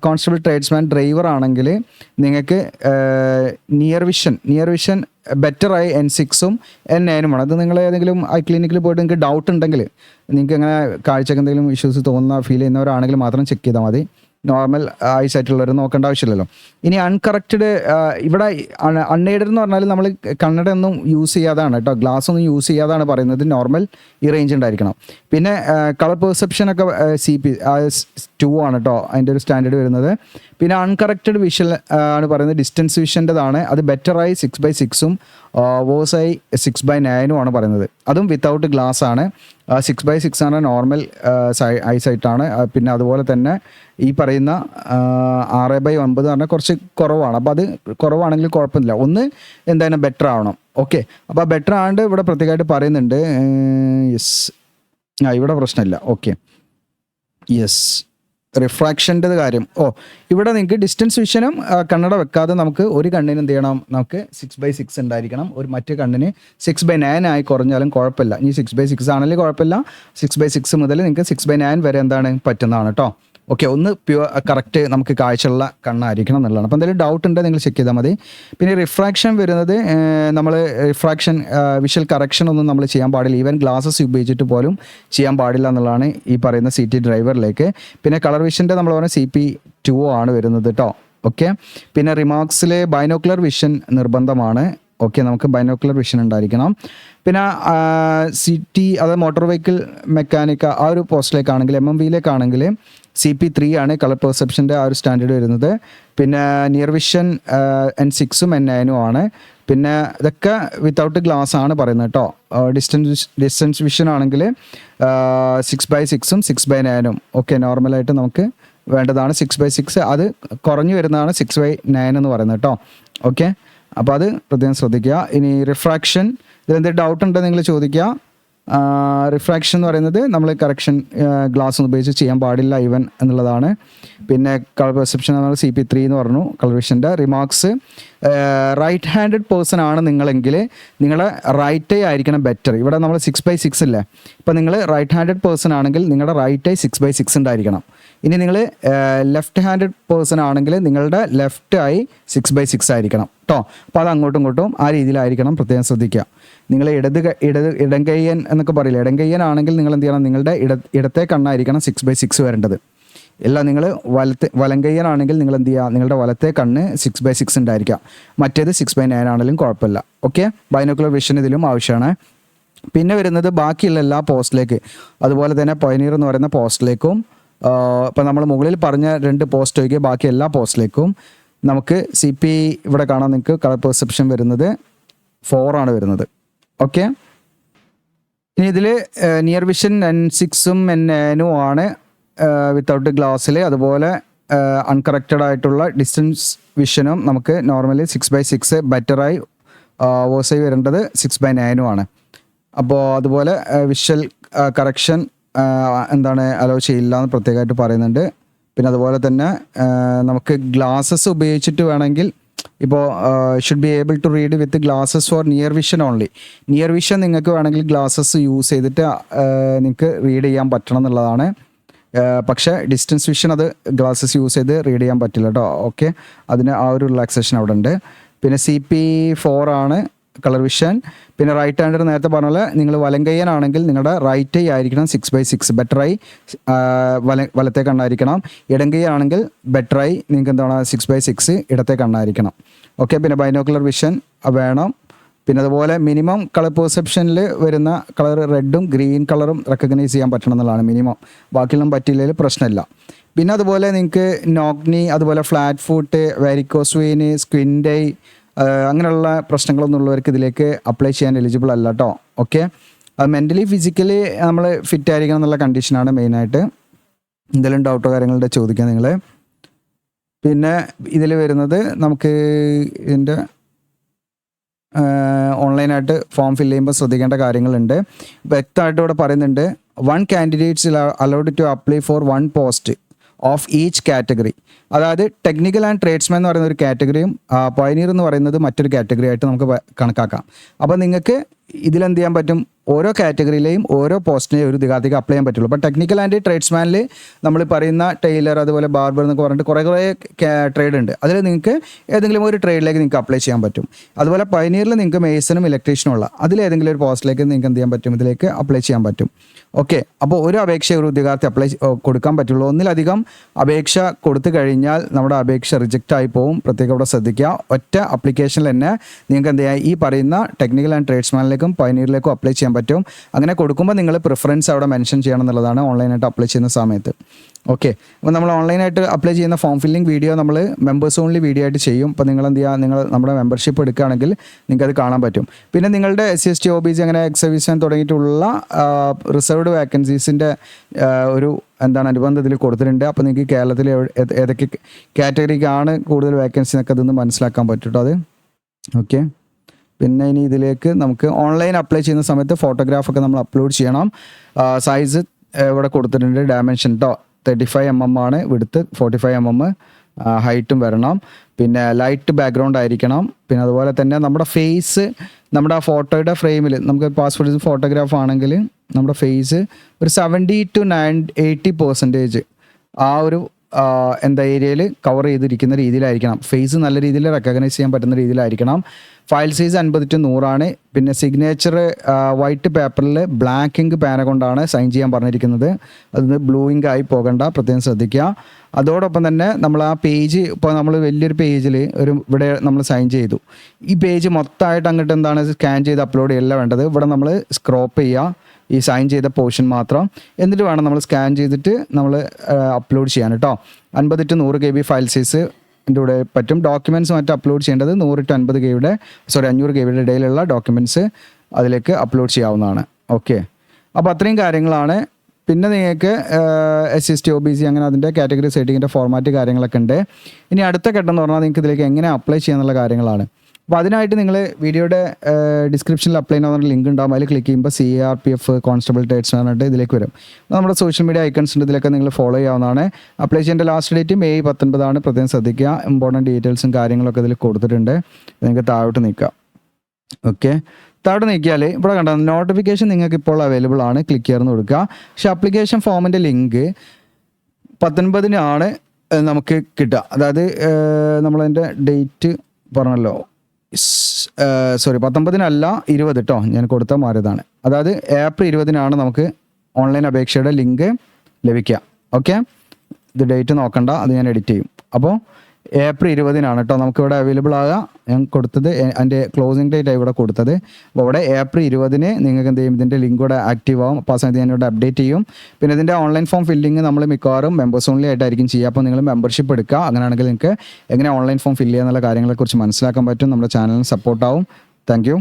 കോൺസ്റ്റബിൾ, ട്രേഡ്സ്മാൻ, ഡ്രൈവർ ആണെങ്കിൽ നിങ്ങൾക്ക് നിയർ വിഷൻ ബെറ്ററായി N6ഉം N9ഉം ആണ്. അത് നിങ്ങൾ ഏതെങ്കിലും ഐ ക്ലിനിക്കിൽ പോയിട്ട് നിങ്ങൾക്ക് ഡൗട്ട് ഉണ്ടെങ്കിൽ, നിങ്ങൾക്ക് അങ്ങനെ കാഴ്ചക്ക് എന്തെങ്കിലും ഇഷ്യൂസ് ഫീൽ ചെയ്യുന്നവരാണെങ്കിൽ മാത്രം ചെക്ക് ചെയ്താൽ മതി. നോർമൽ ഐസൈറ്റുള്ളവർ നോക്കേണ്ട ആവശ്യമില്ലല്ലോ. ഇനി അൺകറക്റ്റഡ്, ഇവിടെ അൺഎയ്ഡഡ് എന്ന് പറഞ്ഞാൽ നമ്മൾ കണ്ണട ഒന്നും യൂസ് ചെയ്യാതാണ് കേട്ടോ, ഗ്ലാസ് ഒന്നും യൂസ് ചെയ്യാതാണ് പറയുന്നത്. നോർമൽ ഈ റേഞ്ച് ഉണ്ടായിരിക്കണം. പിന്നെ കളർ പെർസെപ്ഷൻ ഒക്കെ CP2 ആണ് കേട്ടോ അതിൻ്റെ ഒരു സ്റ്റാൻഡേർഡ് വരുന്നത്. പിന്നെ അൺകറക്റ്റഡ് വിഷ്വൽ ആണ് പറയുന്നത്, ഡിസ്റ്റൻസ് വിഷൻ്റെതാണ്. അത് ബെറ്ററായി 6/6ഉം വോസായി 6/9ഉം ആണ് പറയുന്നത്. അതും വിത്തൗട്ട് ഗ്ലാസ് ആണ്. 6/6 ആണ് നോർമൽ ഐസൈറ്റാണ്. പിന്നെ അതുപോലെ തന്നെ ഈ പറയുന്ന 6/9 എന്ന് പറഞ്ഞാൽ കുറച്ച് കുറവാണ്. അപ്പോൾ അത് കുറവാണെങ്കിൽ കുഴപ്പമില്ല, ഒന്ന് എന്തായാലും ബെറ്റർ ആവണം. ഓക്കെ, അപ്പോൾ ബെറ്റർ ആണ്ട് ഇവിടെ പ്രത്യേകമായിട്ട് പറയുന്നുണ്ട്. യെസ്, ഇവിടെ പ്രശ്നമില്ല. ഓക്കെ, യെസ്, റിഫ്രാക്ഷൻ്റെ കാര്യം. ഇവിടെ നിങ്ങൾക്ക് ഡിസ്റ്റൻസ് വിഷനും കണ്ണട വെക്കാതെ നമുക്ക് ഒരു കണ്ണിന് എന്ത് ചെയ്യണം, നമുക്ക് 6/6 ഉണ്ടായിരിക്കണം. ഒരു മറ്റേ കണ്ണിന് 6/9 ആയി കുറഞ്ഞാലും കുഴപ്പമില്ല. ഇനി 6/6 ആണെങ്കിലും കുഴപ്പമില്ല. 6/6 മുതൽ നിങ്ങൾക്ക് 6/9 വരെ എന്താണ് പറ്റുന്നതാണ് കേട്ടോ. ഓക്കെ, ഒന്ന് കറക്റ്റ് നമുക്ക് കാഴ്ചയുള്ള കണ്ണായിരിക്കണം എന്നുള്ളതാണ്. അപ്പോൾ എന്തെങ്കിലും ഡൗട്ട് ഉണ്ടെങ്കിൽ നിങ്ങൾ ചെക്ക് ചെയ്താൽ മതി. പിന്നെ റിഫ്രാക്ഷൻ വരുന്നത്, നമ്മൾ റിഫ്രാക്ഷൻ വിഷ്വൽ കറക്ഷൻ ഒന്നും നമ്മൾ ചെയ്യാൻ പാടില്ല. ഈവൻ ഗ്ലാസസ് ഉപയോഗിച്ചിട്ട് പോലും ചെയ്യാൻ പാടില്ല എന്നുള്ളതാണ് ഈ പറയുന്ന CT ഡ്രൈവറിലേക്ക്. പിന്നെ കളർ വിഷൻ്റെ നമ്മൾ പറഞ്ഞ CP2 ആണ് വരുന്നത് കേട്ടോ. ഓക്കെ, പിന്നെ റിമാർക്സിൽ ബൈനോക്കുലർ വിഷൻ നിർബന്ധമാണ്. ഓക്കെ, നമുക്ക് ബൈനോക്കുലർ വിഷൻ ഉണ്ടായിരിക്കണം. പിന്നെ CT, അതായത് മോട്ടോർ വെഹിക്കിൾ മെക്കാനിക്ക ആ ഒരു പോസ്റ്റിലേക്കാണെങ്കിൽ, MMVയിലേക്കാണെങ്കിൽ CP3 ആണ് കളർ പെർസെപ്ഷൻ്റെ ആ ഒരു സ്റ്റാൻഡേർഡ് വരുന്നത്. പിന്നെ നിയർ വിഷൻ N6ഉം N9ഉം ആണ്. പിന്നെ ഇതൊക്കെ വിത്തൗട്ട് ഗ്ലാസ് ആണ് പറയുന്നത് കേട്ടോ. ഡിസ്റ്റൻസ് വിഷൻ ആണെങ്കിൽ 6/6ഉം 6/9ഉം ഓക്കെ നോർമലായിട്ട് നമുക്ക് വേണ്ടതാണ്. 6/6 അത് കുറഞ്ഞു വരുന്നതാണ് 6/9 എന്ന് പറയുന്നത് കേട്ടോ. ഓക്കെ, അപ്പോൾ അത് പ്രത്യേകം ശ്രദ്ധിക്കുക. ഇനി റിഫ്രാക്ഷൻ, ഇതിലെന്തെങ്കിലും ഡൗട്ട് ഉണ്ടെങ്കിൽ നിങ്ങൾ ചോദിക്കുക. റിഫ്രാക്ഷൻ എന്ന് പറയുന്നത് നമ്മൾ കറക്ഷൻ ഗ്ലാസ് ഒന്നും ഉപയോഗിച്ച് ചെയ്യാൻ പാടില്ല ഈവൻ എന്നുള്ളതാണ്. പിന്നെ കളർ പെർസെപ്ഷൻ നമ്മൾ CP3 എന്ന് പറഞ്ഞു. കളർ വിഷൻ്റെ റിമാർക്സ്, റൈറ്റ് ഹാൻഡഡ് പേഴ്സൺ ആണ് നിങ്ങളെങ്കിൽ നിങ്ങളുടെ റൈറ്റ് ഐ ആയിരിക്കണം ബെറ്റർ. ഇവിടെ നമ്മൾ 6/6 ഇല്ലേ, ഇപ്പം നിങ്ങൾ റൈറ്റ് ഹാൻഡഡ് പേഴ്സൺ ആണെങ്കിൽ നിങ്ങളുടെ റൈറ്റ് ഐ 6/6 ഉണ്ടായിരിക്കണം. ഇനി നിങ്ങൾ ലെഫ്റ്റ് ഹാൻഡഡ് പേഴ്സൺ ആണെങ്കിൽ നിങ്ങളുടെ ലെഫ്റ്റ് ഐ 6/6 ആയിരിക്കണം കേട്ടോ. അപ്പോൾ അത് അങ്ങോട്ടും ഇങ്ങോട്ടും ആ രീതിയിലായിരിക്കണം, പ്രത്യേകം ശ്രദ്ധിക്കുക. നിങ്ങൾ ഇടംകയ്യൻ എന്നൊക്കെ പറയില്ല, ഇടംകയ്യനാണെങ്കിൽ നിങ്ങൾ എന്ത് ചെയ്യണം, നിങ്ങളുടെ ഇടത്തെ കണ്ണായിരിക്കണം 6/6 വരേണ്ടത്. അല്ല, നിങ്ങൾ വലങ്കയ്യനാണെങ്കിൽ നിങ്ങൾ എന്ത് ചെയ്യുക, നിങ്ങളുടെ വലത്തെ കണ്ണ് 6/6 ഉണ്ടായിരിക്കുക. മറ്റേത് 6/9 ആണെങ്കിലും കുഴപ്പമില്ല. ഓക്കെ, ബൈനോക്കുലർ വിഷൻ ഇതിലും ആവശ്യമാണ്. പിന്നെ വരുന്നത് ബാക്കിയുള്ള എല്ലാ പോസ്റ്റിലേക്ക്, അതുപോലെ തന്നെ പയനീർ എന്ന് പറയുന്ന പോസ്റ്റിലേക്കും, ഇപ്പം നമ്മൾ മുകളിൽ പറഞ്ഞ 2 പോസ്റ്റ് ഒഴികെ ബാക്കി എല്ലാ പോസ്റ്റിലേക്കും നമുക്ക് CP ഇവിടെ കാണാൻ നിങ്ങൾക്ക് കളർ പെർസെപ്ഷൻ വരുന്നത് 4 ആണ് വരുന്നത്. ഓക്കെ, ഇനി ഇതിൽ നിയർ വിഷൻ N6ഉം N9ഉം ആണ് വിത്തൗട്ട് ഗ്ലാസ്സിൽ. അതുപോലെ അൺകറക്റ്റഡ് ആയിട്ടുള്ള ഡിസ്റ്റൻസ് വിഷനും നമുക്ക് നോർമലി 6/6 ബെറ്ററായി വോസായി വരേണ്ടത് 6/9ഉം ആണ്. അപ്പോൾ അതുപോലെ വിഷ്വൽ കറക്ഷൻ എന്താണ് അലോ ചെയ്യില്ല എന്ന് പ്രത്യേകമായിട്ട് പറയുന്നുണ്ട്. പിന്നെ അതുപോലെ തന്നെ നമുക്ക് ഗ്ലാസസ് ഉപയോഗിച്ചിട്ട് വേണമെങ്കിൽ, ഇപ്പോൾ should be able to read with glasses for near vision only. Near vision നിങ്ങൾക്ക് വേണമെങ്കിൽ ഗ്ലാസസ് യൂസ് ചെയ്തിട്ട് നിങ്ങൾക്ക് റീഡ് ചെയ്യാൻ പറ്റണം എന്നുള്ളതാണ്. പക്ഷേ ഡിസ്റ്റൻസ് വിഷൻ അത് ഗ്ലാസസ് യൂസ് ചെയ്ത് റീഡ് ചെയ്യാൻ പറ്റില്ല കേട്ടോ. ഓക്കെ, അതിന് ആ ഒരു റിലാക്സേഷൻ അവിടെ ഉണ്ട്. പിന്നെ CP4 ആണ് കളർ വിഷൻ. പിന്നെ റൈറ്റ് ഹാൻഡർ നേരത്തെ പറഞ്ഞ പോലെ നിങ്ങൾ വലങ്കയ്യനാണെങ്കിൽ നിങ്ങളുടെ റൈറ്റ് ഐ ആയിരിക്കണം 6/6 ബെറ്ററായി വലത്തെ കണ്ണായിരിക്കണം. ഇടങ്കയ്യാണെങ്കിൽ ബെറ്ററായി നിങ്ങൾക്ക് എന്താണ് 6/6 ഇടത്തെ കണ്ണായിരിക്കണം. ഓക്കെ, പിന്നെ ബൈനോക്കുലർ വിഷൻ വേണം. പിന്നെ അതുപോലെ മിനിമം കളർ പെർസെപ്ഷനിൽ വരുന്ന കളർ റെഡും ഗ്രീൻ കളറും റെക്കഗ്നൈസ് ചെയ്യാൻ പറ്റണം എന്നുള്ളതാണ് മിനിമം. ബാക്കിയൊന്നും പറ്റിയില്ലെങ്കിൽ പ്രശ്നമില്ല. പിന്നെ അതുപോലെ നിങ്ങൾക്ക് നോഗ്നി, അതുപോലെ ഫ്ലാറ്റ് ഫുട്ട്, വാരിക്കോസ് വെയിന്, സ്ക്വിൻഡ് ഐ അങ്ങനെയുള്ള പ്രശ്നങ്ങളൊന്നും ഉള്ളവർക്ക് ഇതിലേക്ക് അപ്ലൈ ചെയ്യാൻ എലിജിബിൾ അല്ല കേട്ടോ. ഓക്കെ, അത് മെൻ്റലി ഫിസിക്കലി നമ്മൾ ഫിറ്റ് ആയിരിക്കണം എന്നുള്ള കണ്ടീഷനാണ് മെയിനായിട്ട്. എന്തെങ്കിലും ഡൗട്ടോ കാര്യങ്ങളുടെ ചോദിക്കാം നിങ്ങൾ. പിന്നെ ഇതിൽ വരുന്നത് നമുക്ക് ഇതിൻ്റെ ഓൺലൈനായിട്ട് ഫോം ഫില്ല് ചെയ്യുമ്പോൾ ശ്രദ്ധിക്കേണ്ട കാര്യങ്ങളുണ്ട്. വ്യക്തമായിട്ട് ഇവിടെ പറയുന്നുണ്ട്, 1 candidates allowed to apply for 1 post of each category. അതായത് ടെക്നിക്കൽ ആൻഡ് ട്രേഡ്സ്മാൻ എന്ന് പറയുന്ന ഒരു കാറ്റഗറിയും പയനീർ എന്ന് പറയുന്നത് മറ്റൊരു കാറ്റഗറി ആയിട്ട് നമുക്ക് കണക്കാക്കാം. അപ്പോൾ നിങ്ങൾക്ക് ഇതിലെന്ത് ചെയ്യാൻ പറ്റും, ഓരോ കാറ്റഗറിയിലെയും ഓരോ പോസ്റ്റിനെയും ഒരു ഉദ്യോഗാർത്ഥിക്ക് അപ്ലൈ ചെയ്യാൻ പറ്റുള്ളൂ. അപ്പോൾ ടെക്നിക്കൽ ആൻഡ് ട്രേഡ്സ്മാനിൽ നമ്മൾ പറയുന്ന ടൈലർ, അതുപോലെ ബാർബർ എന്നൊക്കെ പറഞ്ഞിട്ട് കുറേ ട്രേഡ് ഉണ്ട്. അതിൽ നിങ്ങൾക്ക് ഏതെങ്കിലും ഒരു ട്രേഡിലേക്ക് നിങ്ങൾക്ക് അപ്ലൈ ചെയ്യാൻ പറ്റും. അതുപോലെ പയനീറിൽ നിങ്ങൾക്ക് മേസനും ഇലക്ട്രീഷ്യനും ഉള്ള അതിലേതെങ്കിലും ഒരു പോസ്റ്റിലേക്ക് നിങ്ങൾക്ക് എന്ത് ചെയ്യാൻ പറ്റും, ഇതിലേക്ക് അപ്ലൈ ചെയ്യാൻ പറ്റും. ഓക്കെ, അപ്പോൾ ഒരു അപേക്ഷ ഒരു ഉദ്യോഗാർത്ഥി കൊടുക്കാൻ പറ്റുള്ളൂ. ഒന്നിലധികം അപേക്ഷ കൊടുത്തു കഴിഞ്ഞാൽ നമ്മുടെ അപേക്ഷ റിജക്റ്റ് ആയി പോകും. പ്രത്യേകം ഇവിടെ ശ്രദ്ധിക്കുക. ഒറ്റ അപ്ലിക്കേഷനിൽ തന്നെ നിങ്ങൾക്ക് എന്ത് ചെയ്യാം, ഈ പറയുന്ന ടെക്നിക്കൽ ആൻഡ് ട്രേഡ്സ്മാനിലേക്കും പയനീറിലേക്കും അപ്ലൈ ചെയ്യാൻ പറ്റും. അങ്ങനെ കൊടുക്കുമ്പോൾ നിങ്ങൾ പ്രിഫറൻസ് അവിടെ മെൻഷൻ ചെയ്യണം എന്നുള്ളതാണ് ഓൺലൈനായിട്ട് അപ്ലൈ ചെയ്യുന്ന സമയത്ത്. ഓക്കെ, അപ്പോൾ നമ്മൾ ഓൺലൈനായിട്ട് അപ്ലൈ ചെയ്യുന്ന ഫോം ഫില്ലിംഗ് വീഡിയോ നമ്മൾ മെമ്പേഴ്സ് ഓൺലി വീഡിയോ ആയിട്ട് ചെയ്യും. അപ്പോൾ നിങ്ങൾ എന്ത് ചെയ്യുക, നിങ്ങൾ നമ്മുടെ മെമ്പർഷിപ്പ് എടുക്കുകയാണെങ്കിൽ നിങ്ങൾക്ക് അത് കാണാൻ പറ്റും. പിന്നെ നിങ്ങളുടെ SC ST OBC അങ്ങനെ എക്സ് സർവീസ്മാൻ തുടങ്ങിയിട്ടുള്ള റിസർവ്ഡ് വേക്കൻസീസിൻ്റെ ഒരു അനുബന്ധത്തിൽ കൊടുത്തിട്ടുണ്ട്. അപ്പോൾ നിങ്ങൾക്ക് കേരളത്തിൽ ഏതൊക്കെ കാറ്റഗറിക്കാണ് കൂടുതൽ വേക്കൻസി എന്നൊക്കെ അതൊന്ന് മനസ്സിലാക്കാൻ പറ്റും കേട്ടോ അത്. ഓക്കെ, പിന്നെ ഇനി ഇതിലേക്ക് നമുക്ക് ഓൺലൈൻ അപ്ലൈ ചെയ്യുന്ന സമയത്ത് ഫോട്ടോഗ്രാഫൊക്കെ നമ്മൾ അപ്ലോഡ് ചെയ്യണം. സൈസ് ഇവിടെ കൊടുത്തിട്ടുണ്ട്, ഡയമെൻഷൻ കേട്ടോ 35 mm ആണ്, വിഡ്ത്ത് 45 mm, ഹൈറ്റും വരണം. പിന്നെ ലൈറ്റ് ബാക്ക്ഗ്രൗണ്ട് ആയിരിക്കണം. പിന്നെ അതുപോലെ തന്നെ നമ്മുടെ ഫേസ്, നമ്മുടെ ആ ഫോട്ടോയുടെ ഫ്രെയിമിൽ നമുക്ക് പാസ്പോർട്ട് ഫോട്ടോഗ്രാഫ് ആണെങ്കിൽ നമ്മുടെ ഫേസ് ഒരു 70 to 80% ആ ഒരു ഏരിയയിൽ കവർ ചെയ്തിരിക്കുന്ന രീതിയിലായിരിക്കണം. ഫേസ് നല്ല രീതിയിൽ റെക്കഗ്നൈസ് ചെയ്യാൻ പറ്റുന്ന രീതിയിലായിരിക്കണം. File size 50 to 100. പിന്നെ സിഗ്നേച്ചർ വൈറ്റ് പേപ്പറിൽ ബ്ലാക്ക് ഇങ്ക് പേന കൊണ്ടാണ് സൈൻ ചെയ്യാൻ പറഞ്ഞിരിക്കുന്നത്. അത് ബ്ലൂ ഇങ്ക് ആയി പോകണ്ട, പ്രത്യേകം ശ്രദ്ധിക്കുക. അതോടൊപ്പം തന്നെ നമ്മൾ ആ പേജ്, ഇപ്പോൾ നമ്മൾ വലിയൊരു പേജിൽ ഇവിടെ നമ്മൾ സൈൻ ചെയ്തു, ഈ പേജ് മൊത്തമായിട്ട് അങ്ങോട്ട് സ്കാൻ ചെയ്ത് അപ്ലോഡ് ചെയ്യല്ല വേണ്ടത്. ഇവിടെ നമ്മൾ സ്ക്രോപ്പ് ചെയ്യുക ഈ സൈൻ ചെയ്ത പോർഷൻ മാത്രം, എന്നിട്ട് വേണം നമ്മൾ സ്കാൻ ചെയ്തിട്ട് നമ്മൾ അപ്ലോഡ് ചെയ്യാൻ കേട്ടോ. 50 to 100 KB ഫയൽ സൈസ് എൻ്റെ കൂടെ പറ്റും. ഡോക്യുമെൻറ്റ്സ് മറ്റും അപ്ലോഡ് ചെയ്യേണ്ടത് 100 to 50 KB 500 KB ഇടയിലുള്ള ഡോക്യുമെൻറ്റ്സ് അതിലേക്ക് അപ്ലോഡ് ചെയ്യാവുന്നതാണ്. ഓക്കെ, അപ്പോൾ അത്രയും കാര്യങ്ങളാണ്. പിന്നെ നിങ്ങൾക്ക് SC ST OBC അങ്ങനെ അതിൻ്റെ കാറ്റഗറി സെറ്റിങ്ങിൻ്റെ ഫോർമാറ്റ് കാര്യങ്ങളൊക്കെ ഉണ്ട്. ഇനി അടുത്ത ഘട്ടം എന്ന് പറഞ്ഞാൽ നിങ്ങൾക്ക് ഇതിലേക്ക് എങ്ങനെ അപ്ലൈ ചെയ്യാന്നുള്ള കാര്യങ്ങളാണ്. അപ്പോൾ അതിനായിട്ട് നിങ്ങൾ വീഡിയോയുടെ ഡിസ്ക്രിപ്ഷനിൽ അപ്ലൈ ചെയ്യുന്ന ലിങ്ക് ഉണ്ടാകും. അതിൽ ക്ലിക്ക് ചെയ്യുമ്പോൾ CRPF കോൺസ്റ്റബിൾ ട്രേഡ്സ് പറഞ്ഞിട്ട് ഇതിലേക്ക് വരും. നമ്മുടെ സോഷ്യൽ മീഡിയ ഐക്കൺസ് ഉണ്ട്, ഇതിലൊക്കെ നിങ്ങൾ ഫോളോ ചെയ്യാവുന്നതാണ്. അപ്ലൈ ചെയ്യേണ്ട ലാസ്റ്റ് ഡേറ്റ് May 19 പ്രത്യേകം ശ്രദ്ധിക്കുക. ഇമ്പോർട്ടൻറ്റ് ഡീറ്റെയിൽസും കാര്യങ്ങളൊക്കെ ഇതിൽ കൊടുത്തിട്ടുണ്ട്. നിങ്ങൾക്ക് താഴോട്ട് നിൽക്കാം. ഓക്കെ, താഴോട്ട് നീക്കിയാൽ ഇവിടെ കണ്ട നോട്ടിഫിക്കേഷൻ നിങ്ങൾക്ക് ഇപ്പോൾ അവൈലബിൾ ആണ്, ക്ലിക്ക് ചെയ്ത് കൊടുക്കുക. പക്ഷേ ആപ്ലിക്കേഷൻ ഫോമിൻ്റെ ലിങ്ക് 19 നമുക്ക് കിട്ടുക. അതായത് നമ്മളതിൻ്റെ ഡേറ്റ് പറഞ്ഞല്ലോ, 19 20 കേട്ടോ, ഞാൻ കൊടുത്ത മാറിയതാണ്. അതായത് April 20 നമുക്ക് ഓൺലൈൻ അപേക്ഷയുടെ ലിങ്ക് ലഭിക്കുക. ഓക്കെ, ഇത് ഡേറ്റ് നോക്കണ്ട, അത് ഞാൻ എഡിറ്റ് ചെയ്യും. അപ്പോൾ April 20 കേട്ടോ നമുക്കിവിടെ അവൈലബിൾ ആകുക. ഞാൻ കൊടുത്തത് അതിൻ്റെ ക്ലോസിംഗ് ഡേറ്റ് ഇവിടെ കൊടുത്തത്. അപ്പോൾ ഇവിടെ April 20 നിങ്ങൾക്ക് എന്ത് ചെയ്യും, ഇതിൻ്റെ ലിങ്ക് കൂടെ ആക്റ്റീവ് ആവും. അപ്പോൾ ആ സമയത്ത് ഞാനിവിടെ അപ്ഡേറ്റ് ചെയ്യും. പിന്നെ ഇതിൻ്റെ ഓൺലൈൻ ഫോം ഫില്ലിങ് നമ്മൾ മിക്കവാറും മെമ്പേഴ്സ് ഓൺലി ആയിട്ടായിരിക്കും ചെയ്യുക. അപ്പോൾ നിങ്ങൾ മെമ്പർഷിപ്പ് എടുക്കുക. അങ്ങനെയാണെങ്കിൽ നിങ്ങൾക്ക് എങ്ങനെ ഓൺലൈൻ ഫോം ഫില്ല് ചെയ്യുക എന്നുള്ള കാര്യങ്ങളെക്കുറിച്ച് മനസ്സിലാക്കാൻ പറ്റും. നമ്മുടെ ചാനലിന് സപ്പോർട്ടാവും. Thank you.